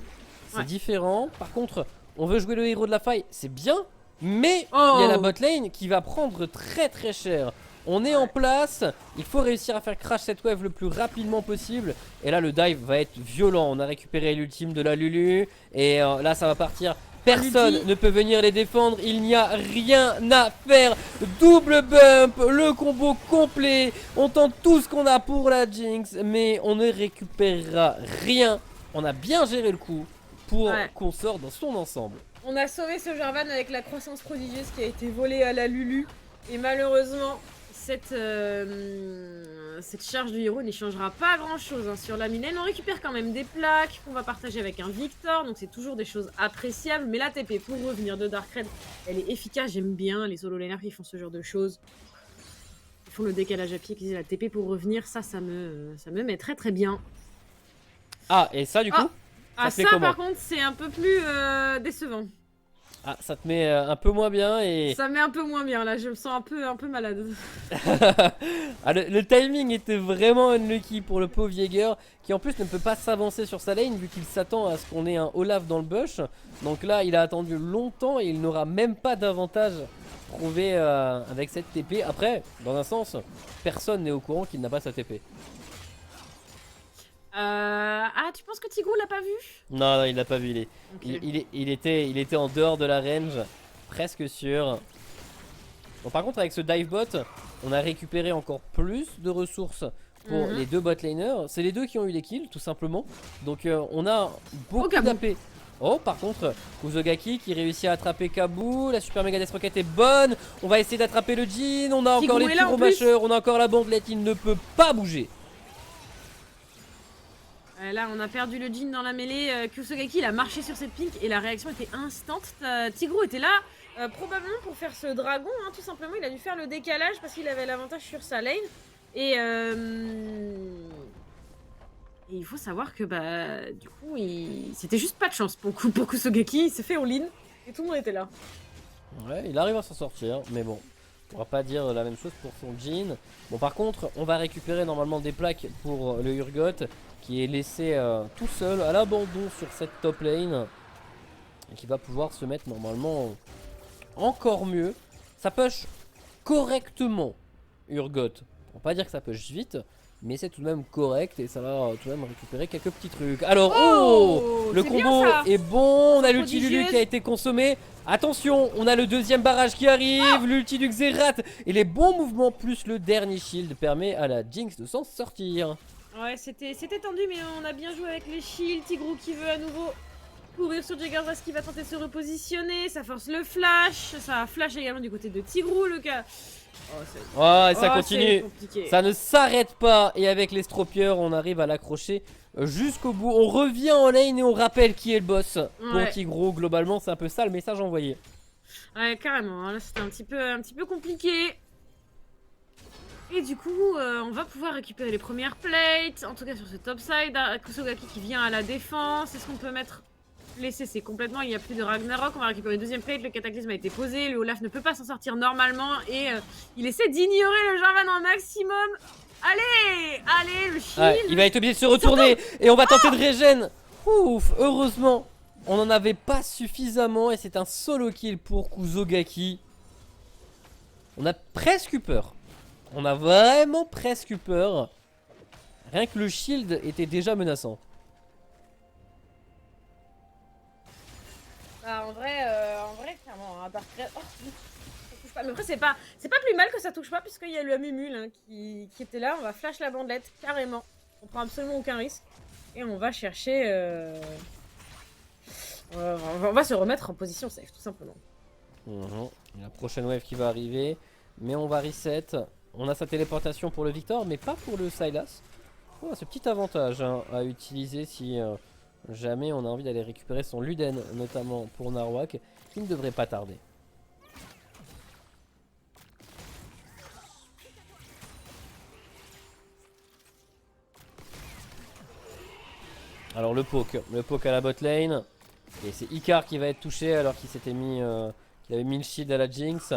B: c'est différent. Par contre, on veut jouer le héros de la faille, c'est bien. Mais il y a la bot lane qui va prendre très cher. On est en place, il faut réussir à faire crash cette wave le plus rapidement possible. Et là le dive va être violent. On a récupéré l'ultime de la Lulu. Et là ça va partir. Personne ne peut venir les défendre, il n'y a rien à faire. Double bump, le combo complet. On tente tout ce qu'on a pour la Jinx, mais on ne récupérera rien. On a bien géré le coup pour qu'on sorte dans son ensemble.
A: On a sauvé ce Jarvan avec la croissance prodigieuse qui a été volée à la Lulu. Et malheureusement, cette charge du héros n'y changera pas grand chose, hein, sur la mine. On récupère quand même des plaques qu'on va partager avec un Victor. Donc c'est toujours des choses appréciables. Mais la TP pour revenir de Darkrai, elle est efficace. J'aime bien les solo laners qui font ce genre de choses. Ils font le décalage à pied, qui disent la TP pour revenir. Ça me met très bien.
B: Ah, et ça du coup
A: ça par contre c'est un peu plus décevant.
B: Ah, ça te met un peu moins bien et...
A: ça met un peu moins bien là, je me sens un peu malade.
B: Ah, le timing était vraiment unlucky pour le pauvre Jaeger, qui en plus ne peut pas s'avancer sur sa lane vu qu'il s'attend à ce qu'on ait un Olaf dans le bush. Donc là il a attendu longtemps et il n'aura même pas d'avantage trouvé avec cette TP. Après, dans un sens, personne n'est au courant qu'il n'a pas sa TP.
A: Ah, tu penses que Tigrou l'a pas vu?
B: Non, non, il l'a pas vu.
A: Ok.
B: Il était en dehors de la range. Presque sûr. Bon, par contre, avec ce dive bot, on a récupéré encore plus de ressources pour les deux bot laners. C'est les deux qui ont eu les kills, tout simplement. Donc, on a beaucoup
A: Kabu.
B: d'AP. Oh, par contre, Kuzogaki qui réussit à attraper Kabu. La super méga death rocket est bonne. On va essayer d'attraper le Jin. On a encore
A: Tigrou
B: les
A: est là, en
B: pyromacheurs. On a encore la bandelette. Il ne peut pas bouger.
A: Là, on a perdu le Jin dans la mêlée. Kusogaki, il a marché sur cette pink et la réaction était instant. Tigrou était là, probablement pour faire ce dragon, hein, tout simplement. Il a dû faire le décalage parce qu'il avait l'avantage sur sa lane. Et il faut savoir que, bah, du coup, c'était juste pas de chance pour Kusogaki. Il s'est fait all-in et tout le monde était là.
B: Ouais, il arrive à s'en sortir, mais bon, on pourra pas dire la même chose pour son Jin. Bon, par contre, on va récupérer normalement des plaques pour le Urgot qui est laissé tout seul à l'abandon sur cette top lane et qui va pouvoir se mettre normalement encore mieux. Ça push correctement Urgot. On va pas dire que ça push vite, mais c'est tout de même correct et ça va tout de même récupérer quelques petits trucs. Alors, oh, le
A: c'est bien,
B: combo
A: ça.
B: est bon. On a l'ulti
A: Prodigieuse.
B: Lulu qui a été consommé. Attention, on a le deuxième barrage qui arrive, l'ulti du Xerath et les bons mouvements plus le dernier shield permet à la Jinx de s'en sortir.
A: Ouais, c'était tendu, mais on a bien joué avec les shields. Tigrou qui veut à nouveau courir sur Jagger's qui va tenter de se repositionner. Ça force le flash. Ça flash également du côté de Tigrou, le cas.
B: Oh, et ça continue.
A: Compliqué.
B: Ça ne s'arrête pas. Et avec les stropieurs, on arrive à l'accrocher jusqu'au bout. On revient en lane et on rappelle qui est le boss. Pour Tigrou, globalement, c'est un peu ça le message envoyé.
A: Ouais, carrément. Là, c'était un petit peu compliqué. Et du coup, on va pouvoir récupérer les premières plates. En tout cas, sur ce top side. Kusogaki qui vient à la défense. Est-ce qu'on peut mettre les CC complètement? Il n'y a plus de Ragnarok. On va récupérer une deuxième plate. Le cataclysme a été posé. Le Olaf ne peut pas s'en sortir normalement. Et il essaie d'ignorer le Jarvan en maximum. Allez, le shield.
B: Ouais, il va être obligé de se retourner. Et on va tenter de régène. Ouf, heureusement, on n'en avait pas suffisamment. Et c'est un solo kill pour Kuzogaki. On a presque eu peur. On a vraiment presque eu peur. Rien que le shield était déjà menaçant.
A: Bah, en vrai, clairement, hein, oh, ça touche pas. Mais après, c'est pas plus mal que ça touche pas, puisqu'il y a le Amumul hein, qui était là. On va flash la bandelette, carrément. On prend absolument aucun risque. Et on va chercher... on va se remettre en position safe, tout simplement.
B: La prochaine wave qui va arriver. Mais on va reset. On a sa téléportation pour le Victor, mais pas pour le Sylas. Oh, ce petit avantage hein, à utiliser si jamais on a envie d'aller récupérer son Luden, notamment pour Narwak, qui ne devrait pas tarder. Alors le poke à la bot lane. Et c'est Icar qui va être touché alors qu'il s'était mis, qu'il avait mis le shield à la Jinx.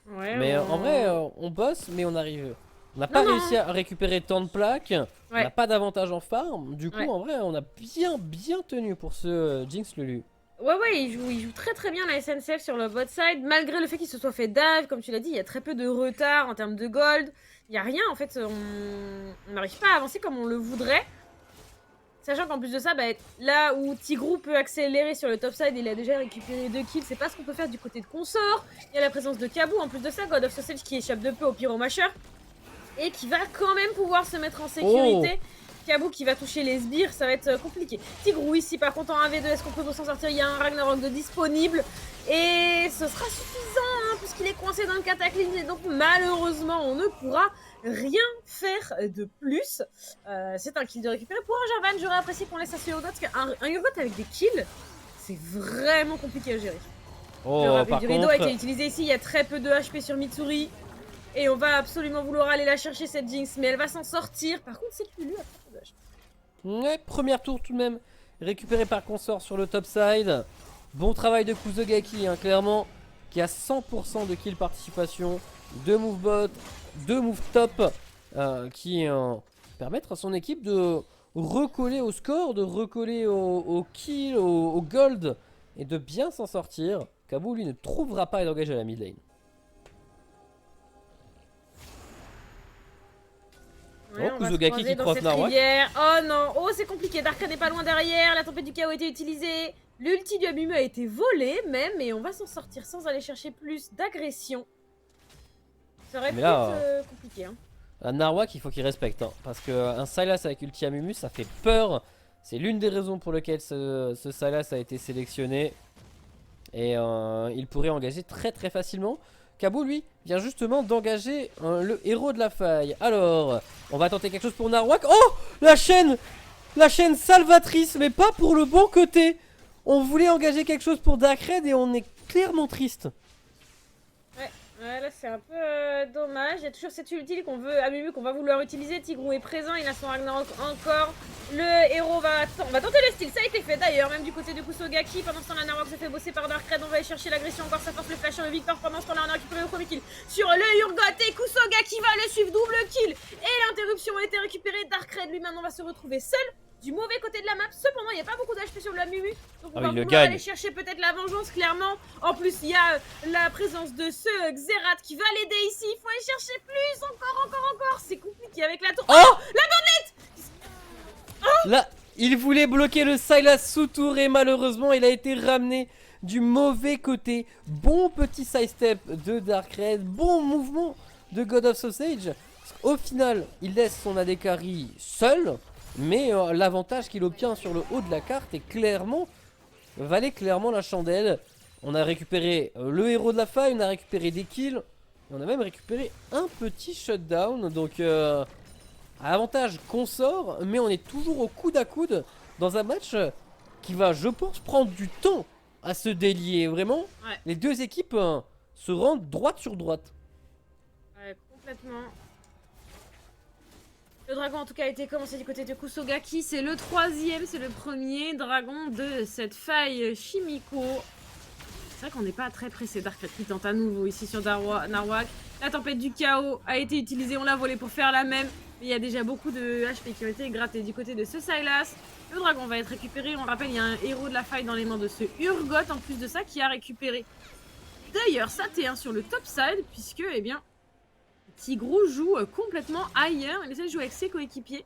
A: Ouais,
B: Mais en vrai, on bosse, mais on arrive. On n'a pas réussi à récupérer tant de plaques. On n'a pas d'avantage en farm. Du coup, en vrai, on a bien tenu pour ce Jinx Lulu.
A: Ouais, il joue très bien la SNCF sur le bot side. Malgré le fait qu'il se soit fait dive, comme tu l'as dit, il y a très peu de retard en termes de gold. Il n'y a rien, en fait, on n'arrive pas à avancer comme on le voudrait. Sachant qu'en plus de ça, bah, là où Tigrou peut accélérer sur le top side, il a déjà récupéré 2 kills. C'est pas ce qu'on peut faire du côté de Consort. Il y a la présence de Kabu. En plus de ça, God of Sausage qui échappe de peu au Pyromasher. Et qui va quand même pouvoir se mettre en sécurité. Kabu qui va toucher les sbires, ça va être compliqué. Tigrou ici, par contre, en 1v2, est-ce qu'on peut s'en sortir? Il y a un Ragnarok de disponible. Et ce sera suffisant, hein, puisqu'il est coincé dans le cataclysme. Et donc, malheureusement, on ne pourra rien faire de plus. C'est un kill de récupérer pour un Jarvan. J'aurais apprécié qu'on laisse à ce Urgot, parce qu'un Urgot avec des kills, c'est vraiment compliqué à gérer. Le rideau a été utilisé ici, il y a très peu de HP sur Mitsuri. Et on va absolument vouloir aller la chercher cette Jinx, mais elle va s'en sortir. Par contre, c'est Lulu à très peu de HP.
B: Ouais, première tour tout de même récupéré par Consort sur le top side. Bon travail de Kuzogaki, hein, clairement, qui a 100% de kill participation. 2 move bot, 2 move top, qui permettent à son équipe de recoller au score, de recoller au kill, au gold, et de bien s'en sortir. Kabu, lui, ne trouvera pas à l'engagé à la mid lane.
A: Ouais,
B: Oh,
A: on va se
B: Kuzogaki
A: croiser
B: qui
A: dans
B: croise
A: cette
B: Narwhal.
A: rivière. Oh non, oh c'est compliqué, Darkrai n'est pas loin derrière, la tempête du chaos a été utilisée, l'ulti du Amumu a été volé même, mais on va s'en sortir sans aller chercher plus d'agression. Ça aurait pu
B: Mais là,
A: être compliqué. Hein.
B: un Narwhal, il faut qu'il respecte. Hein, parce qu'un Sylas avec Ulti Amumu, ça fait peur. C'est l'une des raisons pour lesquelles ce Sylas a été sélectionné. Et il pourrait engager très très facilement. Cabou, lui, vient justement d'engager le héros de la faille. Alors, on va tenter quelque chose pour Narwhal. Oh, la chaîne salvatrice, mais pas pour le bon côté. On voulait engager quelque chose pour Darkrai et on est clairement triste.
A: Ouais, là c'est un peu dommage. Il y a toujours cette ultile qu'on veut, Amumu qu'on va vouloir utiliser. Tigrou est présent, il a son Ragnarok encore. Le héros on va tenter le style, ça a été fait d'ailleurs, même du côté de Kusogaki. Pendant ce temps, la Narwhal se fait bosser par Darkrai. On va aller chercher l'agression encore, ça force le flash sur le Victor. Pendant ce temps, là, on a récupéré le premier kill sur le Urgot et Kusogaki va le suivre, double kill. Et l'interruption a été récupérée. Darkrai lui maintenant va se retrouver seul du mauvais côté de la map. Cependant, il n'y a pas beaucoup d'HP sur le Amumu. Donc on va vouloir aller chercher peut-être la vengeance, clairement. En plus, il y a la présence de ce Xerath qui va l'aider ici. Il faut aller chercher plus, encore. C'est compliqué avec la tour.
B: Oh,
A: la bonnette.
B: Là, il voulait bloquer le Sylas sous tour et malheureusement, il a été ramené du mauvais côté. Bon petit sidestep de Darkrai, bon mouvement de God of Sausage. Au final, il laisse son AD Carry seul. Mais l'avantage qu'il obtient sur le haut de la carte est valait clairement la chandelle. On a récupéré le héros de la faille, on a récupéré des kills. On a même récupéré un petit shutdown. Donc avantage consort, mais on est toujours au coude à coude dans un match qui va, je pense, prendre du temps à se délier. Vraiment,
A: ouais.
B: Les deux équipes se rendent droite sur droite.
A: Ouais, complètement. Le dragon en tout cas a été commencé du côté de Kusogaki, c'est le troisième, c'est le premier dragon de cette faille Shimiko. C'est vrai qu'on n'est pas très pressé. Darkrai qui tente à nouveau ici sur Narwhal. La tempête du chaos a été utilisée, on l'a volé pour faire la même. Mais il y a déjà beaucoup de HP qui ont été grattés du côté de ce Sylas. Le dragon va être récupéré, on rappelle il y a un héros de la faille dans les mains de ce Urgot en plus de ça qui a récupéré. D'ailleurs ça T1 sur le top side puisque eh bien Tigrou joue complètement ailleurs, il essaie de jouer avec ses coéquipiers.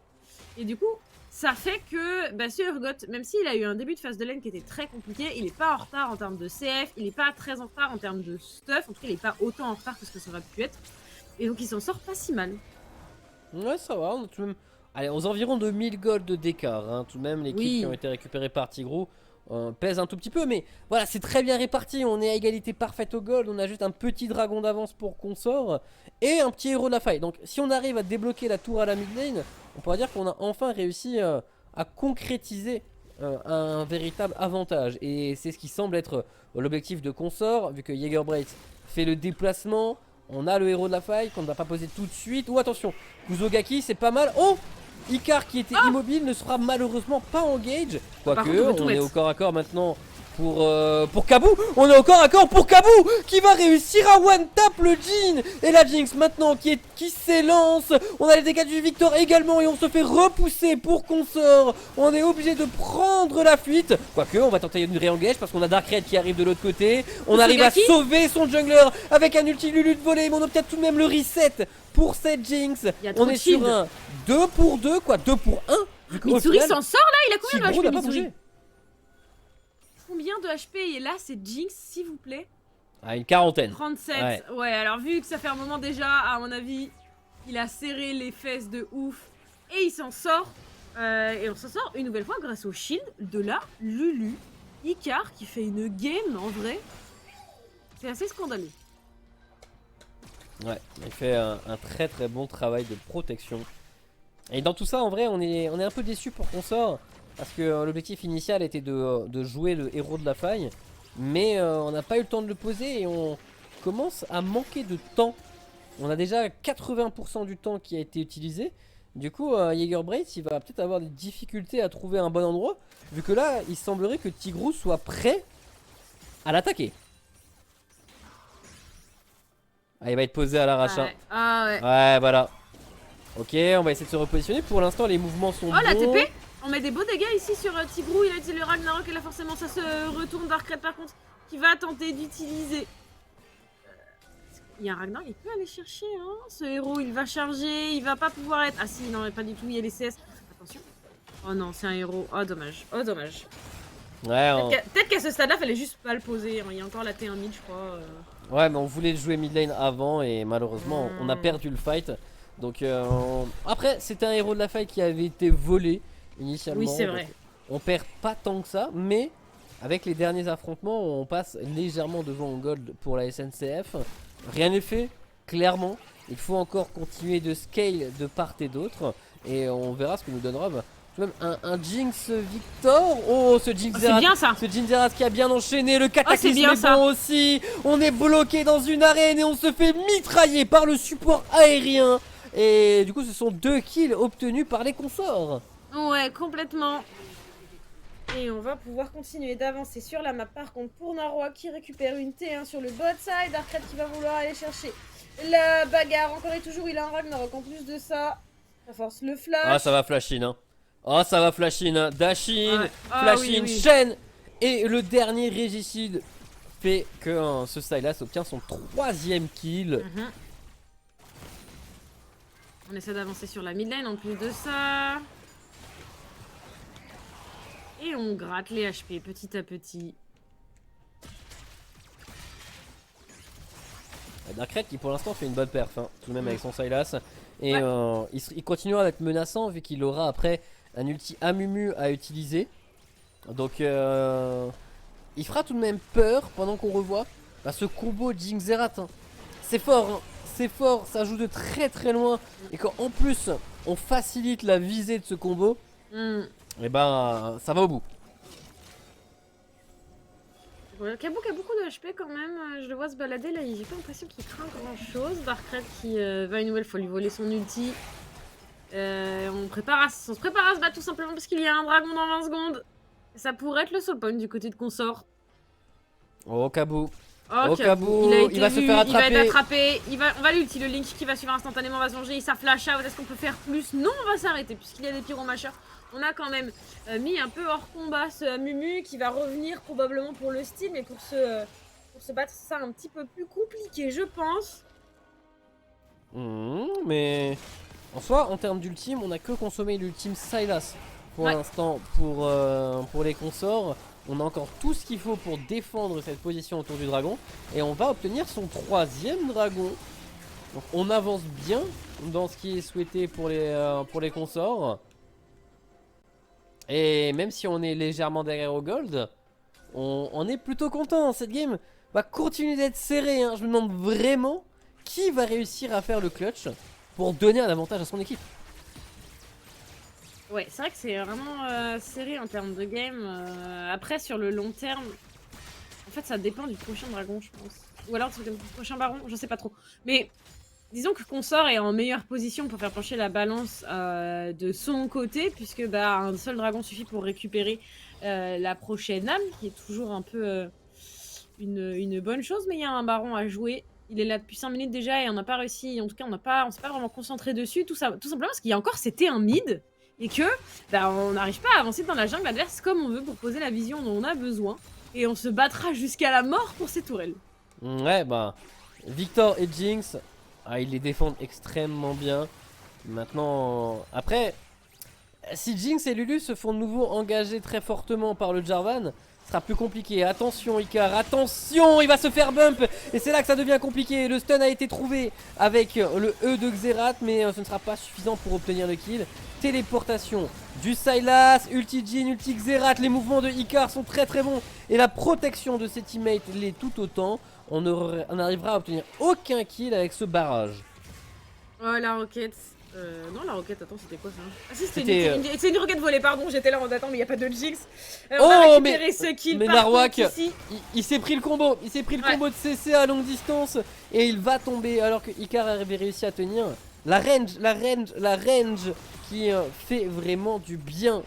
A: Et du coup, ça fait que ce Urgot, même s'il a eu un début de phase de lane qui était très compliqué, il n'est pas en retard en termes de CF, il n'est pas très en retard en termes de stuff, en tout cas il n'est pas autant en retard que ce que ça aurait pu être. Et donc il s'en sort pas si mal.
B: Ouais, ça va, on a tout de même... Allez, aux environs de 1000 gold d'écart, hein. Tout de même, l'équipe qui ont été récupérées par Tigrou pèse un tout petit peu, mais voilà, c'est très bien réparti, on est à égalité parfaite au gold, on a juste un petit dragon d'avance pour consort, et un petit héros de la faille. Donc si on arrive à débloquer la tour à la mid lane, on pourra dire qu'on a enfin réussi à concrétiser un véritable avantage, et c'est ce qui semble être l'objectif de consort, vu que Jägerbreit fait le déplacement. On a le héros de la faille qu'on ne va pas poser tout de suite. Oh attention, Kusogaki c'est pas mal. Oh, Icar qui était immobile ne sera malheureusement pas engage. Quoique on est au corps à corps maintenant pour Cabou. On est au corps à corps pour Cabou qui va réussir à one tap le Jhin. Et la Jinx maintenant qui s'élance. On a les dégâts du Victor également et on se fait repousser pour consort. On est obligé de prendre la fuite. Quoique on va tenter une réengage parce qu'on a Darkrai qui arrive de l'autre côté. On arrive à sauver son jungler avec un ulti Lulu de volée. Mais on obtient tout de même le reset pour cette Jinx. On est sur un 2 pour 2, quoi, 2 pour 1.
A: Mitsuri s'en sort là, il a combien de HP
B: n'a pas bougé.
A: Combien de HP et là c'est Jinx s'il vous plaît?
B: Ah, une quarantaine.
A: 37. Ouais, alors vu que ça fait un moment déjà, à mon avis, il a serré les fesses de ouf et il s'en sort. Et on s'en sort une nouvelle fois grâce au shield de la Lulu. Icar qui fait une game en vrai. C'est assez scandaleux.
B: Ouais, il fait un très très bon travail de protection. Et dans tout ça, en vrai, on est un peu déçu pour consort. Parce que l'objectif initial était de jouer le héros de la faille. Mais on n'a pas eu le temps de le poser et on commence à manquer de temps. On a déjà 80% du temps qui a été utilisé. Du coup, Jägerbreit, il va peut-être avoir des difficultés à trouver un bon endroit. Vu que là, il semblerait que Tigrou soit prêt à l'attaquer. Ah, il va être posé à l'arrache.
A: Ouais. Ah ouais.
B: Ouais, voilà. Ok, on va essayer de se repositionner. Pour l'instant, les mouvements sont bons.
A: Oh, la TP. On met des beaux dégâts ici sur Tigrou. Il a utilisé le Ragnarok et là, forcément, ça se retourne. Darkrai, par contre, qui va tenter d'utiliser Il y a un Ragnar, il peut aller chercher, hein. Ce héros, il va charger, il va pas pouvoir être... Ah si, non, mais pas du tout, il y a les CS. Attention. Oh non, c'est un héros. Oh, dommage. Oh, dommage.
B: Ouais,
A: Peut-être qu'à ce stade-là, fallait juste pas le poser. Hein. Il y a encore la T1 mid, je crois.
B: ouais, mais on voulait le jouer mid lane avant et malheureusement on a perdu le fight. Donc après, c'était un héros de la fight qui avait été volé initialement.
A: Oui, c'est vrai.
B: On perd pas tant que ça, mais avec les derniers affrontements, on passe légèrement devant en gold pour la SNCF. Rien n'est fait, clairement. Il faut encore continuer de scale de part et d'autre et on verra ce que nous donnera. Tout de même un Jinx Victor. Oh, ce Jinx
A: c'est bien ça.
B: Ce Jinx Zerat qui a bien enchaîné. Le Cataclysme
A: c'est bien
B: est bon aussi. On est bloqué dans une arène et on se fait mitrailler par le support aérien. Et du coup, ce sont 2 kills obtenus par les consorts.
A: Ouais, complètement. Et on va pouvoir continuer d'avancer sur la map. Par contre, pour Narwa qui récupère une T1 sur le bot side. Arcade qui va vouloir aller chercher la bagarre. Encore et toujours, il a un Ragnarok. En plus de ça, ça force le flash.
B: Ah, ça va flash in, hein. Oh, ça va flash in, hein. Dash in,
A: Ouais.
B: flash
A: oui,
B: in,
A: oui.
B: chaîne. Et le dernier régicide fait que ce Sylas obtient son 3ème kill.
A: On essaie d'avancer sur la mid lane en plus de ça. Et on gratte les HP petit à petit.
B: Darkrai qui pour l'instant fait une bonne perf, hein, tout de même avec son Sylas. Et il continuera d'être menaçant vu qu'il aura après un ulti Amumu à utiliser. Donc il fera tout de même peur pendant qu'on revoit ce combo Jinx Zerat. Hein. C'est fort, hein. C'est fort, ça joue de très très loin. Et quand en plus on facilite la visée de ce combo, et ben ça va au bout.
A: Kabou a beaucoup de HP quand même, je le vois se balader là, j'ai pas l'impression qu'il craint grand chose. Darkrai qui va une nouvelle fois lui voler son ulti. On se prépare à se battre tout simplement parce qu'il y a un dragon dans 20 secondes. Ça pourrait être le soul point du côté de consort.
B: Oh Kabou.
A: Oh,
B: Kabou, il va se faire attraper.
A: Il va être attrapé. On va l'ulti, le Link qui va suivre instantanément va se venger. Il flash out. Est-ce qu'on peut faire plus? Non, on va s'arrêter puisqu'il y a des pyromacheurs. On a quand même mis un peu hors combat ce Mumu qui va revenir probablement pour le style, mais pour se battre, c'est ça un petit peu plus compliqué, je pense.
B: Mais en soi, en termes d'ultime, on a que consommé l'ultime Sylas pour l'instant pour les consorts. On a encore tout ce qu'il faut pour défendre cette position autour du dragon. Et on va obtenir son 3ème dragon. Donc on avance bien dans ce qui est souhaité pour les consorts. Et même si on est légèrement derrière au gold, on est plutôt content. Cette game va continuer d'être serrée, hein. Je me demande vraiment qui va réussir à faire le clutch pour donner un avantage à son équipe.
A: Ouais, c'est vrai que c'est vraiment serré en termes de game. Après, sur le long terme, en fait, ça dépend du prochain dragon, je pense. Ou alors du prochain baron, je sais pas trop. Mais disons que Consort est en meilleure position pour faire pencher la balance de son côté, puisque un seul dragon suffit pour récupérer la prochaine âme, qui est toujours un peu une bonne chose. Mais il y a un baron à jouer. Il est là depuis 5 minutes déjà et on n'a pas réussi. En tout cas, on s'est pas vraiment concentré dessus. Tout simplement parce qu'il y a encore c'était un mid. Et que on n'arrive pas à avancer dans la jungle adverse comme on veut pour poser la vision dont on a besoin. Et on se battra jusqu'à la mort pour ces tourelles.
B: Ouais, Victor et Jinx, ils les défendent extrêmement bien. Maintenant, après, si Jinx et Lulu se font de nouveau engager très fortement par le Jarvan, ce sera plus compliqué. Attention Icar, attention, il va se faire bump. Et c'est là que ça devient compliqué. Le stun a été trouvé avec le E de Xerath, mais ce ne sera pas suffisant pour obtenir le kill. Téléportation du Sylas, ulti Jhin, ulti Xerath. Les mouvements de Icar sont très très bons. Et la protection de ses teammates l'est tout autant. On n'arrivera à obtenir aucun kill avec ce barrage.
A: Oh la roquette. Non, la roquette, attends, c'était quoi ça? Ah si, c'est une roquette volée, pardon, j'étais là en attendant, mais il n'y a pas de Jinx. On va récupérer ce kill.
B: Mais Narwak, il s'est pris le combo. Il s'est pris le combo de CC à longue distance. Et il va tomber alors que Icar avait réussi à tenir. La range qui fait vraiment du bien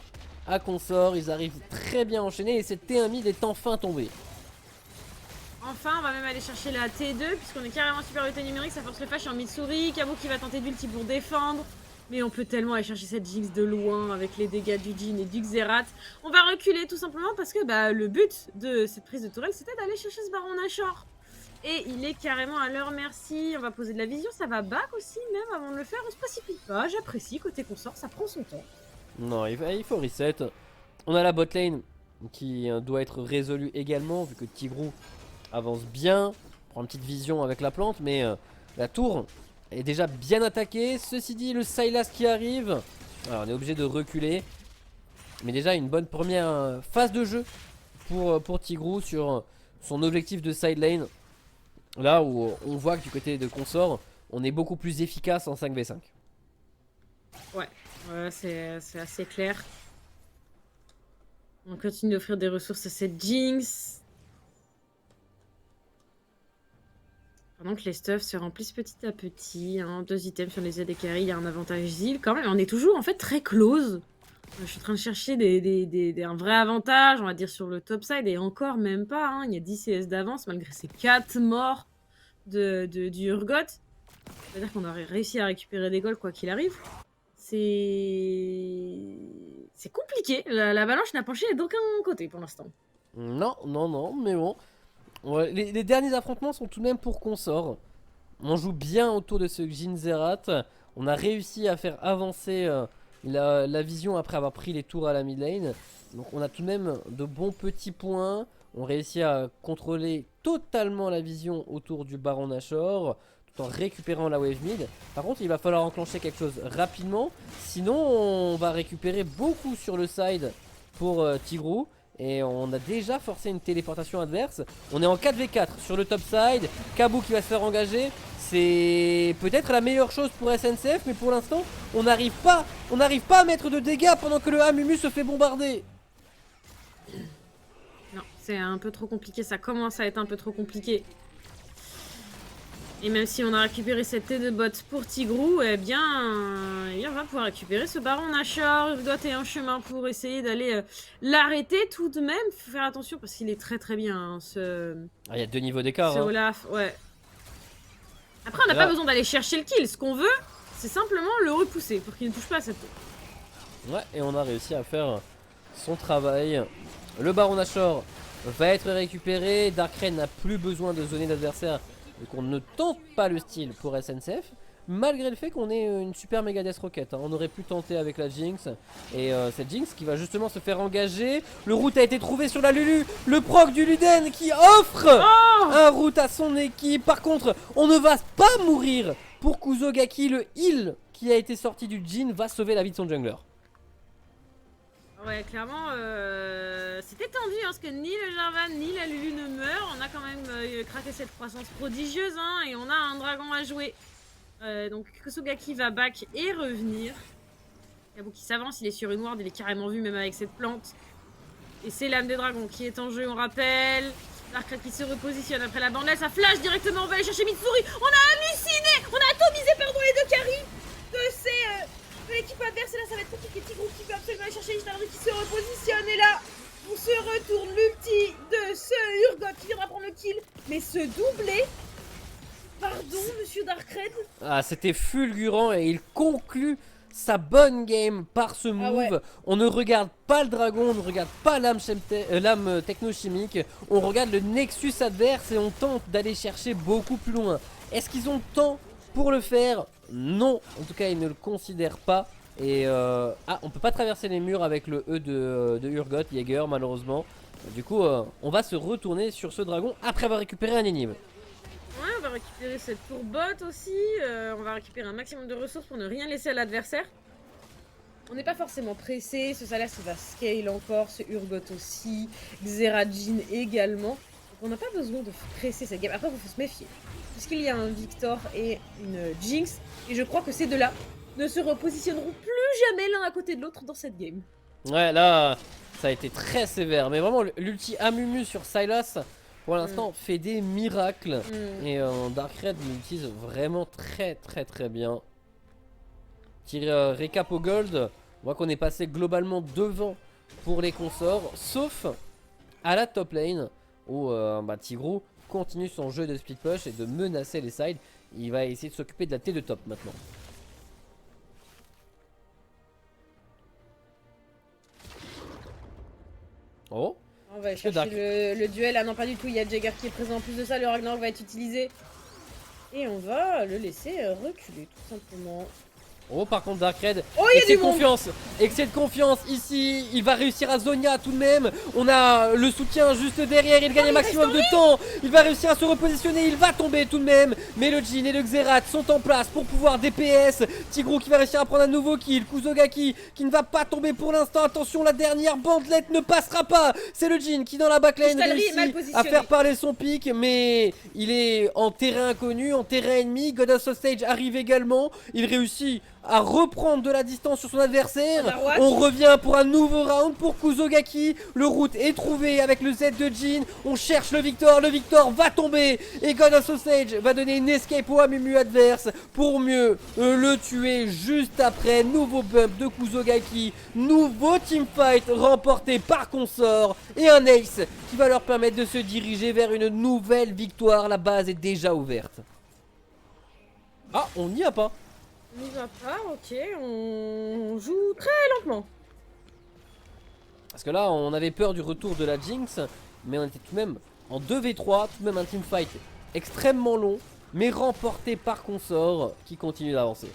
B: à Consort. Ils arrivent très bien enchaînés et cette T1 mid est enfin tombée.
A: Enfin, on va même aller chercher la T2 puisqu'on est carrément supériorité numérique, ça force le flash en Mitsuri. Kabou qui va tenter d'ulti pour défendre. Mais on peut tellement aller chercher cette Jinx de loin avec les dégâts du Jhin et du Xerath. On va reculer tout simplement parce que le but de cette prise de tourelle c'était d'aller chercher ce baron Nashor. Et il est carrément à leur merci. On va poser de la vision, ça va back aussi, même avant de le faire. On se précipite pas, j'apprécie. Côté consort, ça prend son temps.
B: Non, il faut reset. On a la bot lane qui doit être résolue également, vu que Tigrou avance bien. Prend une petite vision avec la plante, mais la tour est déjà bien attaquée. Ceci dit, le Sylas qui arrive. Alors on est obligé de reculer. Mais déjà une bonne première phase de jeu pour Tigrou sur son objectif de side lane. Là où on voit que du côté de consort, on est beaucoup plus efficace en 5v5.
A: Ouais, c'est assez clair. On continue d'offrir des ressources à cette Jinx. Pendant que les stuffs se remplissent petit à petit. Hein. 2 items sur les AD carry, il y a un avantage Zil. Quand même, on est toujours en fait très close. Je suis en train de chercher un vrai avantage, on va dire, sur le top side. Et encore même pas. Hein. Il y a 10 CS d'avance malgré ces 4 morts du Urgot. C'est-à-dire qu'on aurait réussi à récupérer des golds quoi qu'il arrive. C'est compliqué. L'avalanche n'a penché d'aucun côté pour l'instant.
B: Non, non, non, mais bon. Ouais, les derniers affrontements sont tout de même pour consort. On joue bien autour de ce Jhin Zerat. On a réussi à faire avancer la vision après avoir pris les tours à la mid lane. Donc on a tout de même de bons petits points. On réussit à contrôler totalement la vision autour du Baron Nashor, tout en récupérant la wave mid. Par contre il va falloir enclencher quelque chose rapidement. Sinon on va récupérer beaucoup sur le side pour Tigrou. Et on a déjà forcé une téléportation adverse. On est en 4v4 sur le top side. Kabou qui va se faire engager. C'est peut-être la meilleure chose pour SNCF. Mais pour l'instant on n'arrive pas à mettre de dégâts pendant que le Amumu se fait bombarder.
A: Non, c'est un peu trop compliqué. Ça commence à être un peu trop compliqué. Et même si on a récupéré cette T de bot pour Tigrou, eh bien, on va pouvoir récupérer ce Baron Nashor. Il doit être un chemin pour essayer d'aller l'arrêter tout de même. Faut faire attention parce qu'il est très très bien, hein, ce...
B: Ah, il y a 2 niveaux d'écart.
A: Ce Olaf, ouais. Après, on n'a pas besoin d'aller chercher le kill. Ce qu'on veut, c'est simplement le repousser pour qu'il ne touche pas à cette tour.
B: Ouais, et on a réussi à faire son travail. Le Baron Nashor va être récupéré. Darkrai n'a plus besoin de zoner l'adversaire. Donc on ne tente pas le style pour SNCF. Malgré le fait qu'on ait une super méga death rocket. Hein. On aurait pu tenter avec la Jinx. Et cette Jinx qui va justement se faire engager. Le route a été trouvé sur la Lulu. Le proc du Luden qui offre un route à son équipe. Par contre, on ne va pas mourir pour Kuzogaki. Le heal qui a été sorti du Jhin va sauver la vie de son jungler.
A: Ouais, clairement, c'était tendu, hein, parce que ni le Jarvan ni la Lulu ne meurent. On a quand même craqué cette croissance prodigieuse, hein, et on a un dragon à jouer. Donc Kuzogaki va back et revenir. Kabou qui s'avance, il est sur une ward, il est carrément vu même avec cette plante. Et c'est l'âme des dragons qui est en jeu, on rappelle. Darkrai qui se repositionne après la bande, là ça flash directement, on va aller chercher Mitsuri. On a halluciné, on a atomisé, pardon, les 2 carries de l'équipe adverse. Et là ça va être compliqué. Tigrou qui peut absolument aller chercher Ishtardu qui se repositionne. Et là on se retourne, l'ulti de ce Urgot qui viendra prendre le kill. Mais ce doublé, pardon monsieur Darkrai.
B: Ah, c'était fulgurant et il conclut sa bonne game par ce move.
A: Ouais.
B: On ne regarde pas le dragon, on ne regarde pas l'âme technochimique, on regarde le nexus adverse et on tente d'aller chercher beaucoup plus loin. Est-ce qu'ils ont le temps pour le faire? Non, en tout cas ils ne le considèrent pas. Et on peut pas traverser les murs avec le E de Urgot, Jäger malheureusement. Du coup on va se retourner sur ce dragon après avoir récupéré un énigme.
A: Ouais, on va récupérer cette tour bot aussi. On va récupérer un maximum de ressources pour ne rien laisser à l'adversaire. On n'est pas forcément pressé. Ce Sylas va scale encore. Ce Urgot aussi. Xerajin également. Donc on n'a pas besoin de presser cette game. Après, il faut se méfier. Puisqu'il y a un Victor et une Jinx. Et je crois que ces deux-là ne se repositionneront plus jamais l'un à côté de l'autre dans cette game.
B: Ouais, là, ça a été très sévère. Mais vraiment, l'ulti Amumu sur Sylas, pour l'instant, fait des miracles. Et Darkrai l'utilise vraiment très très très bien. Petit récap au gold. On voit qu'on est passé globalement devant pour les consorts. Sauf à la top lane où Tigrou continue son jeu de split push et de menacer les sides. Il va essayer de s'occuper de la T de top maintenant. Oh.
A: On va aller chercher le duel. Ah non, pas du tout, il y a Jagger qui est présent. En plus de ça, le Ragnarok va être utilisé. Et on va le laisser reculer, tout simplement.
B: Oh, par contre, Darkred,
A: Oh, il y a
B: excès
A: du
B: de
A: monde.
B: confiance, excès de confiance ici, il va réussir à Zonia tout de même. On a le soutien juste derrière, il gagne un maximum de temps, il va réussir à se repositionner, il va tomber tout de même. Mais le Jin et le Xerath sont en place pour pouvoir DPS. Tigrou qui va réussir à prendre un nouveau kill, Kuzogaki qui ne va pas tomber pour l'instant. Attention, la dernière bandelette ne passera pas. C'est le Jin qui dans la backline réussit à faire parler son pic, mais il est en terrain inconnu, en terrain ennemi. God of Stage arrive également, il réussit à reprendre de la distance sur son adversaire. On revient pour un nouveau round pour Kuzogaki. Le route est trouvé avec le Z de Jin. On cherche le Victor va tomber. Et God of Sausage va donner une escape au Amumu adverse pour mieux le tuer juste après. Nouveau bump de Kuzogaki. Nouveau teamfight remporté par Consort. Et un ace qui va leur permettre de se diriger vers une nouvelle victoire. La base est déjà ouverte. Ah, on n'y a pas.
A: On n'y va pas, ok, on joue très lentement.
B: Parce que là, on avait peur du retour de la Jinx, mais on était tout de même en 2v3, tout de même un teamfight extrêmement long, mais remporté par Consort, qui continue d'avancer.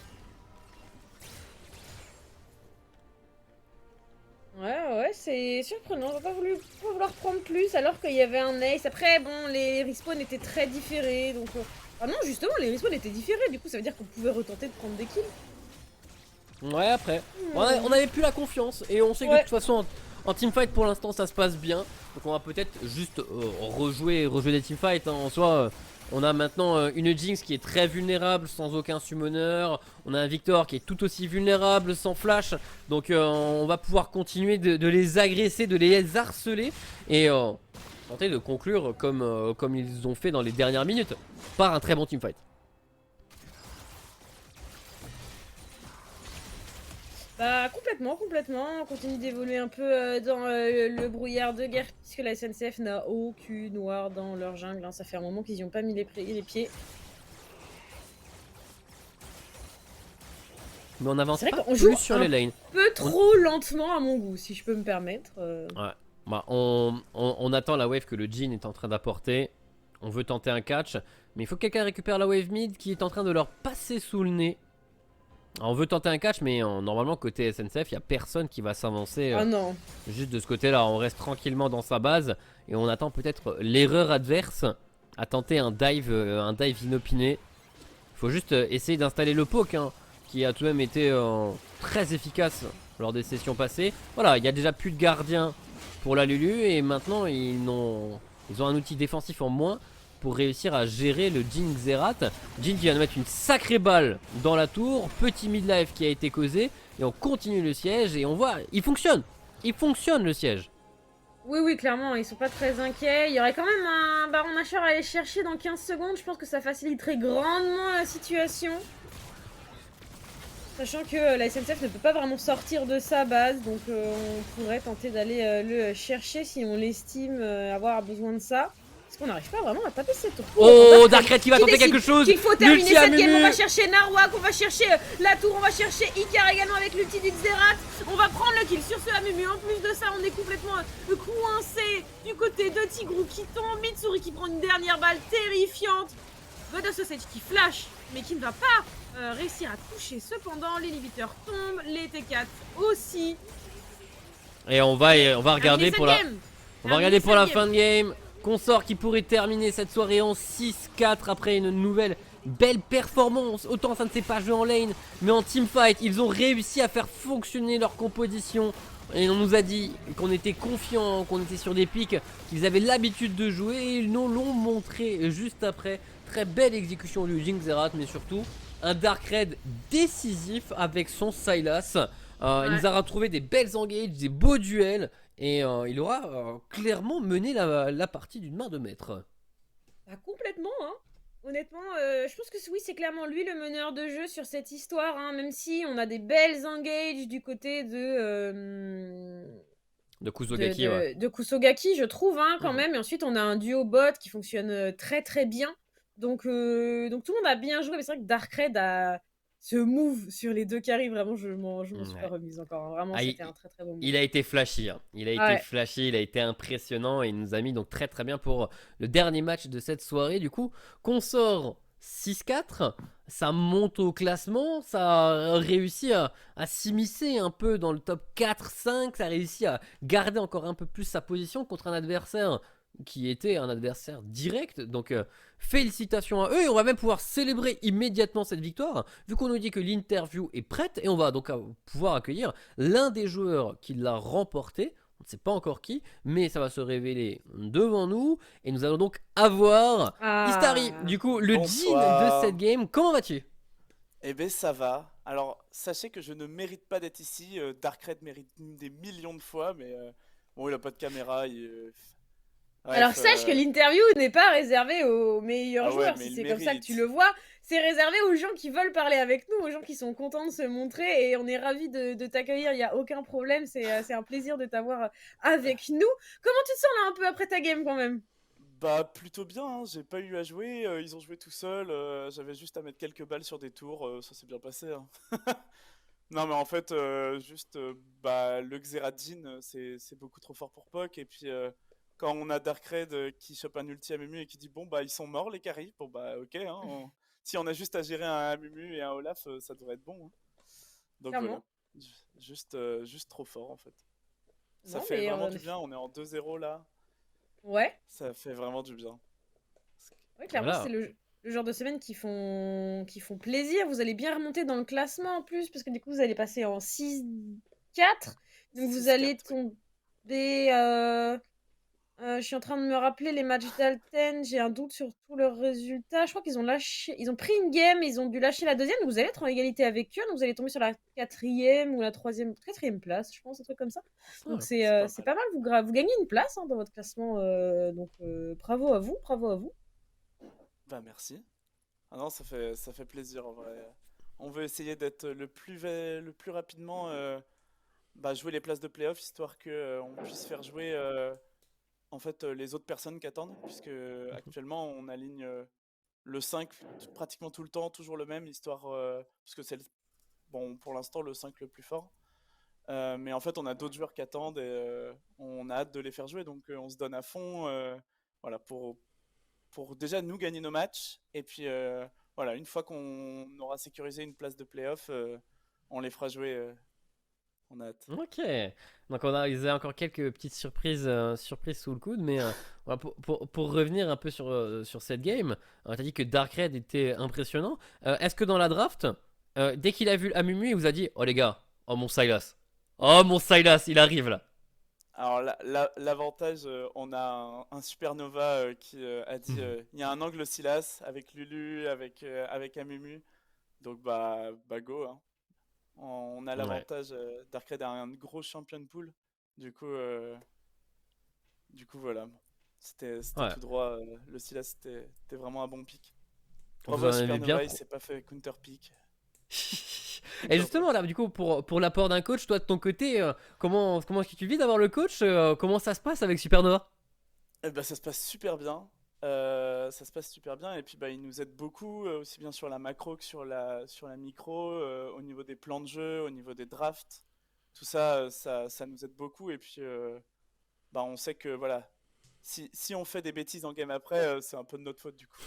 A: Ouais, c'est surprenant, on va pas vouloir prendre plus alors qu'il y avait un ace. Après, bon, les respawns étaient très différés, donc... Ah non, justement, les respawns étaient différés, du coup ça veut dire qu'on pouvait retenter de prendre des kills.
B: Ouais, après, on avait plus la confiance, et on sait que de toute façon, en teamfight pour l'instant ça se passe bien. Donc on va peut-être juste rejouer des teamfights, hein. En soi, on a maintenant une Jinx qui est très vulnérable sans aucun summoner. On a un Victor qui est tout aussi vulnérable sans flash. Donc on va pouvoir continuer de les agresser, de les harceler. Et tenter de conclure comme ils ont fait dans les dernières minutes, par un très bon teamfight.
A: Bah complètement, on continue d'évoluer un peu dans le brouillard de guerre puisque la SNCF n'a aucune ward dans leur jungle, hein. Ça fait un moment qu'ils n'y ont pas mis les pieds.
B: Mais on avance pas plus sur les lanes.
A: Un peu trop lentement à mon goût, si je peux me permettre.
B: Ouais. Bah, on attend la wave que le Jin est en train d'apporter. On veut tenter un catch, mais il faut que quelqu'un récupère la wave mid qui est en train de leur passer sous le nez. Alors, on veut tenter un catch, mais normalement côté SNCF, il n'y a personne qui va s'avancer juste de ce côté-là. On reste tranquillement dans sa base et on attend peut-être l'erreur adverse à tenter un dive inopiné. Il faut juste essayer d'installer le poke, hein, qui a tout de même été très efficace lors des sessions passées. Voilà, il n'y a déjà plus de gardien pour la Lulu et maintenant ils ont un outil défensif en moins pour réussir à gérer le Jin Xerath. Jin qui vient de mettre une sacrée balle dans la tour, petit midlife qui a été causé et on continue le siège et on voit, il fonctionne le siège.
A: Oui, clairement, ils sont pas très inquiets. Il y aurait quand même un Baron Nashor à aller chercher dans 15 secondes. Je pense que ça faciliterait grandement la situation. Sachant que la SNCF ne peut pas vraiment sortir de sa base, donc on pourrait tenter d'aller le chercher si on l'estime avoir besoin de ça. Parce qu'on n'arrive pas vraiment à taper cette tour.
B: Oh, Darkred qui va tenter quelque chose.
A: Il faut terminer cette game, on va chercher Narwhal, on va chercher la tour, on va chercher Icar également avec l'ulti du Xerath. On va prendre le kill sur ce Amumu. En plus de ça, on est complètement coincé du côté de Tigrou qui tombe. Mitsuri qui prend une dernière balle terrifiante. God of Sausage qui flash, mais qui ne va pas réussir à toucher. Cependant, les limiteurs tombent, les T4 aussi.
B: Et on va regarder pour la fin de game. Consort qui pourrait terminer cette soirée en 6-4 après une nouvelle belle performance. Autant ça ne s'est pas joué en lane, mais en teamfight, ils ont réussi à faire fonctionner leur composition. Et on nous a dit qu'on était confiants, qu'on était sur des pics, qu'ils avaient l'habitude de jouer. Et ils nous l'ont montré juste après. Très belle exécution du Jin Xerath, mais surtout un Darkred décisif avec son Sylas. Il nous a retrouvé des belles engages, des beaux duels. Et il aura clairement mené la partie d'une main de maître.
A: Bah, complètement, hein. Honnêtement, je pense que oui, c'est clairement lui le meneur de jeu sur cette histoire, hein, même si on a des belles engages du côté de
B: Kuzogaki,
A: de Kusogaki, je trouve, hein, quand même. Et ensuite, on a un duo bot qui fonctionne très très bien. Donc tout le monde a bien joué, mais c'est vrai que Darkred a ce move sur les 2 carries, vraiment, je m'en suis
B: Ouais.
A: pas remise encore, hein. Vraiment,
B: Ah,
A: c'était un très, très bon move.
B: il a été flashy, hein. Il a été
A: Ouais.
B: flashy, il a été impressionnant et il nous a mis donc très très bien pour le dernier match de cette soirée. Du coup, qu'on sort 6-4, ça monte au classement, ça a réussi à s'immiscer un peu dans le top 4-5, ça a réussi à garder encore un peu plus sa position contre un adversaire qui était un adversaire direct. Donc félicitations à eux et on va même pouvoir célébrer immédiatement cette victoire vu qu'on nous dit que l'interview est prête et on va donc pouvoir accueillir l'un des joueurs qui l'a remporté. On ne sait pas encore qui, mais ça va se révéler devant nous et nous allons donc avoir Istari,
A: Ah!
B: du coup le jean de
D: Bonsoir.
B: cette game. Comment vas-tu?
D: Eh ben ça va. Alors, sachez que je ne mérite pas d'être ici. Darkred mérite des millions de fois, mais bon, il a pas de caméra.
A: Alors
D: Bref.
A: sache que l'interview n'est pas réservée aux meilleurs
D: Ah ouais,
A: joueurs,
D: mais
A: si
D: il
A: c'est comme ça que tu
D: mérite.
A: le vois. C'est réservé aux gens qui veulent parler avec nous, aux gens qui sont contents de se montrer et on est ravis de t'accueillir, il n'y a aucun problème, c'est un plaisir de t'avoir avec nous. Comment tu te sens là un peu après ta game quand même?
D: Bah, plutôt bien, hein. J'ai pas eu à jouer. Ils ont joué tout seuls. J'avais juste à mettre quelques balles sur des tours. Ça s'est bien passé, hein. Non, mais en fait, bah, le Xeratin, c'est beaucoup trop fort pour PoC. Et puis, quand on a Darkred qui chope un ulti Amumu et qui dit bon, bah, ils sont morts les carries. Bon, bah, ok, hein, si on a juste à gérer un Amumu et un Olaf, ça devrait être bon, hein. Donc voilà.
A: Clairement.
D: Juste trop fort en fait. Ça
A: Non,
D: fait
A: mais
D: vraiment du bien. On est en 2-0 là.
A: ouais,
D: Ça fait vraiment du bien.
A: ouais, clairement,
B: Voilà.
A: c'est le genre de semaines qui font plaisir. Vous allez bien remonter dans le classement en plus, parce que du coup, vous allez passer en 6-4. Donc, vous
D: 6-4,
A: allez
D: oui.
A: tomber. Je suis en train de me rappeler les matchs d'Alten. J'ai un doute sur tous leurs résultats. Je crois qu'ils ont lâché. Ils ont pris une game, ils ont dû lâcher la deuxième. Donc, vous allez être en égalité avec eux. Donc, vous allez tomber sur la quatrième ou la quatrième place, je pense, un truc comme ça. Donc,
B: Ouais.
A: c'est pas mal. Vous gagnez une place dans votre classement. Donc, bravo à vous. Bravo à vous.
D: Bah merci. Ah non, ça fait plaisir en vrai. On veut essayer d'être le plus rapidement, bah, jouer les places de playoff histoire que on puisse faire jouer en fait les autres personnes qui attendent, puisque actuellement on aligne le 5 pratiquement tout le temps, toujours le même, histoire parce que c'est bon pour l'instant le 5 le plus fort. Mais en fait on a d'autres joueurs qui attendent et on a hâte de les faire jouer, donc on se donne à fond, voilà pour déjà nous gagner nos matchs. Et puis voilà, une fois qu'on aura sécurisé une place de playoff, on les fera jouer. On a hâte.
B: Ok, donc ils avaient encore quelques petites surprises sous le coude, mais voilà, pour revenir un peu sur cette game, t'as dit que Darkred était impressionnant. Est-ce que dans la draft, dès qu'il a vu Amumu, il vous a dit oh les gars, oh mon Sylas, il arrive là.
D: Alors l'avantage, on a un Supernova qui a dit il y a un angle Silas avec Lulu, avec Amumu. Donc bah go, hein. On a
B: Ouais.
D: l'avantage, Darkred a un gros champion pool. Du coup, voilà. C'était
B: Ouais.
D: tout droit. Le Silas, c'était vraiment un bon pick.
B: Vous
D: Bravo à
B: en avez bien
D: Supernova, il s'est pas fait counter pick.
B: Et justement là, du coup, pour l'apport d'un coach, toi de ton côté, comment est-ce que tu vis d'avoir le coach? Comment ça se passe avec Supernova?
D: Eh ben, ça se passe super bien. Ça se passe super bien et puis bah, il nous aide beaucoup, aussi bien sur la macro que sur la micro, au niveau des plans de jeu, au niveau des drafts. Tout ça, ça nous aide beaucoup et puis bah, on sait que voilà, si on fait des bêtises en game après, c'est un peu de notre faute du coup.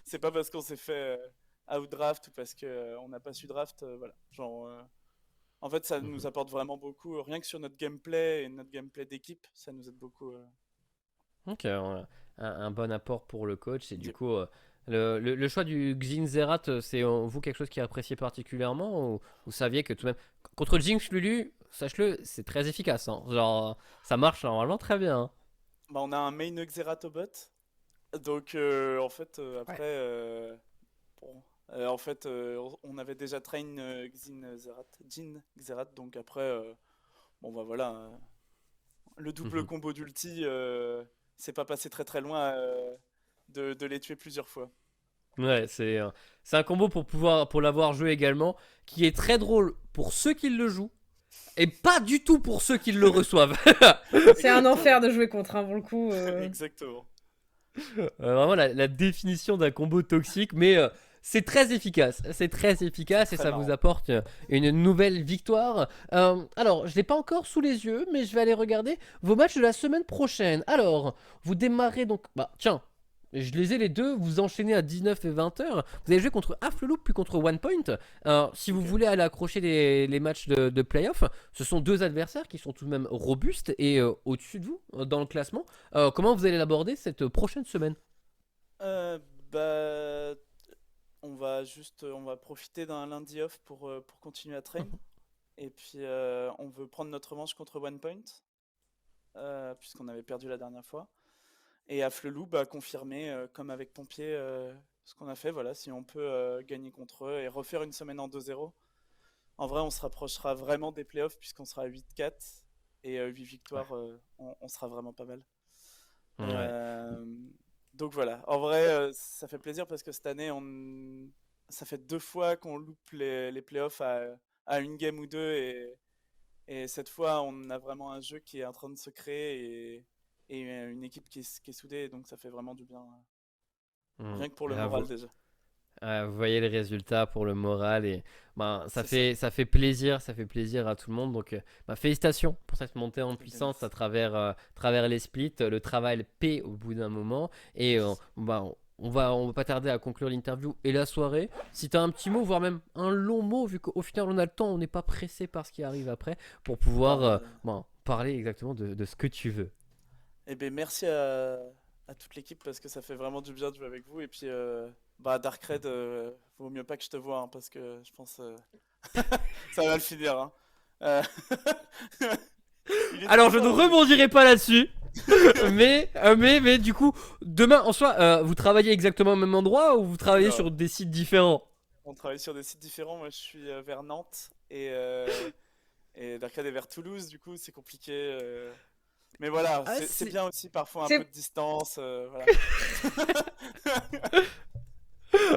D: C'est pas parce qu'on s'est fait outdraft ou parce que on n'a pas su draft, voilà. Genre, en fait, ça nous apporte vraiment beaucoup, rien que sur notre gameplay et notre gameplay d'équipe, ça nous aide beaucoup.
B: Ok, un bon apport pour le coach. Et du
D: Yep.
B: coup, le choix du Xin Zerat, c'est vous quelque chose qui appréciez particulièrement ou vous saviez que tout de même. Contre Jinx Lulu, sache-le, c'est très efficace, hein. Genre, ça marche normalement très bien, hein.
D: Bah, on a un main Xeratobot. Donc, en fait, après, bon, en fait, on avait déjà train Jin Xerat. Donc, après, bon, bah voilà, hein. Le double combo d'ulti, c'est pas passé très très loin de les tuer plusieurs fois.
B: Ouais, c'est un combo pour l'avoir joué également, qui est très drôle pour ceux qui le jouent et pas du tout pour ceux qui le reçoivent.
A: C'est un enfer de jouer contre, hein, pour le coup.
D: Exactement.
B: Vraiment la définition d'un combo toxique, mais c'est très efficace. C'est très efficace et
D: Très
B: ça
D: marrant.
B: vous apporte une nouvelle victoire. Alors, je l'ai pas encore sous les yeux, mais je vais aller regarder vos matchs de la semaine prochaine. Alors, vous démarrez donc. Bah, tiens. Je les ai les deux, vous enchaînez à 19 et 20 heures. Vous allez jouer contre Half-le-Loop puis contre One Point. Si vous
D: Ok.
B: voulez aller accrocher les matchs de playoff, ce sont deux adversaires qui sont tout de même robustes et au-dessus de vous dans le classement. Comment vous allez l'aborder cette prochaine semaine?
D: Euh, bah, on va profiter d'un lundi off pour continuer à train. Et puis, on veut prendre notre revanche contre One Point, puisqu'on avait perdu la dernière fois. Et à Flelou, bah, confirmer, comme avec Pompier, ce qu'on a fait. Voilà, si on peut gagner contre eux et refaire une semaine en 2-0. En vrai, on se rapprochera vraiment des playoffs, puisqu'on sera à 8-4. Et 8
B: Ouais.
D: victoires, on sera vraiment pas mal.
B: Ouais.
D: Euh, donc voilà, en vrai, ça fait plaisir parce que cette année, ça fait 2 fois qu'on loupe les playoffs à une game ou deux. Et cette fois, on a vraiment un jeu qui est en train de se créer et une équipe qui est soudée. Donc ça fait vraiment du bien,
B: Mm.
D: rien que pour le
B: Ah,
D: moral déjà.
B: vous voyez les résultats pour le moral et ben,
D: C'est ça.
B: ça fait plaisir à tout le monde. Donc ben, félicitations pour cette montée en
D: Eh bien,
B: puissance
D: merci.
B: travers les splits. Le travail paie au bout d'un moment et ben, on va pas tarder à conclure l'interview et la soirée. Si tu as un petit mot, voire même un long mot, vu qu'au final on a le temps, on n'est pas pressé par ce qui arrive après pour pouvoir
D: Bah,
B: ben, parler exactement de ce que tu veux.
D: eh bien, merci à toute l'équipe parce que ça fait vraiment du bien de jouer avec vous. Et puis, bah, Dark Red, vaut mieux pas que je te vois, hein, parce que je pense ça va le finir, hein. Euh, Il est trop
B: Alors je ne
D: fort, lui.
B: rebondirai pas là-dessus. Mais du coup, demain en soi, vous travaillez exactement au même endroit ou vous travaillez
D: Non,
B: sur des sites différents?
D: on travaille sur des sites différents. Moi, je suis vers Nantes et Dark Red est vers Toulouse. Du coup, c'est compliqué. Mais voilà,
B: Ah,
D: c'est bien aussi parfois un peu
A: C'est
D: de distance. Voilà.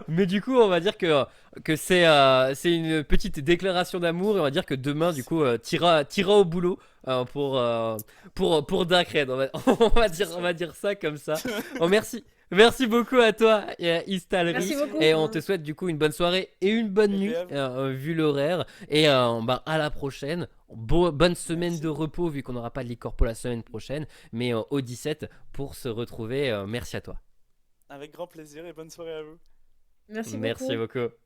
B: Mais du coup, on va dire que c'est une petite déclaration d'amour et on va dire que demain, du
D: C'est
B: coup, t'iras au boulot pour Dark Red.
D: c'est
B: On
D: ça.
B: va dire ça comme ça. Oh, merci. Merci beaucoup à toi, Istalri.
A: Merci
D: Merci.
A: beaucoup.
B: Et on te souhaite du coup une bonne soirée et une bonne
D: Et
B: nuit,
D: bien, vous.
B: vu l'horaire. Et ben, à la prochaine. Bonne semaine de
D: Merci.
B: repos, vu qu'on n'aura pas de Ligue Corpo la semaine prochaine. Mais au 17 pour se retrouver. Merci à toi.
D: Avec grand plaisir et bonne soirée à vous.
A: Merci
B: Merci
A: beaucoup.
B: beaucoup.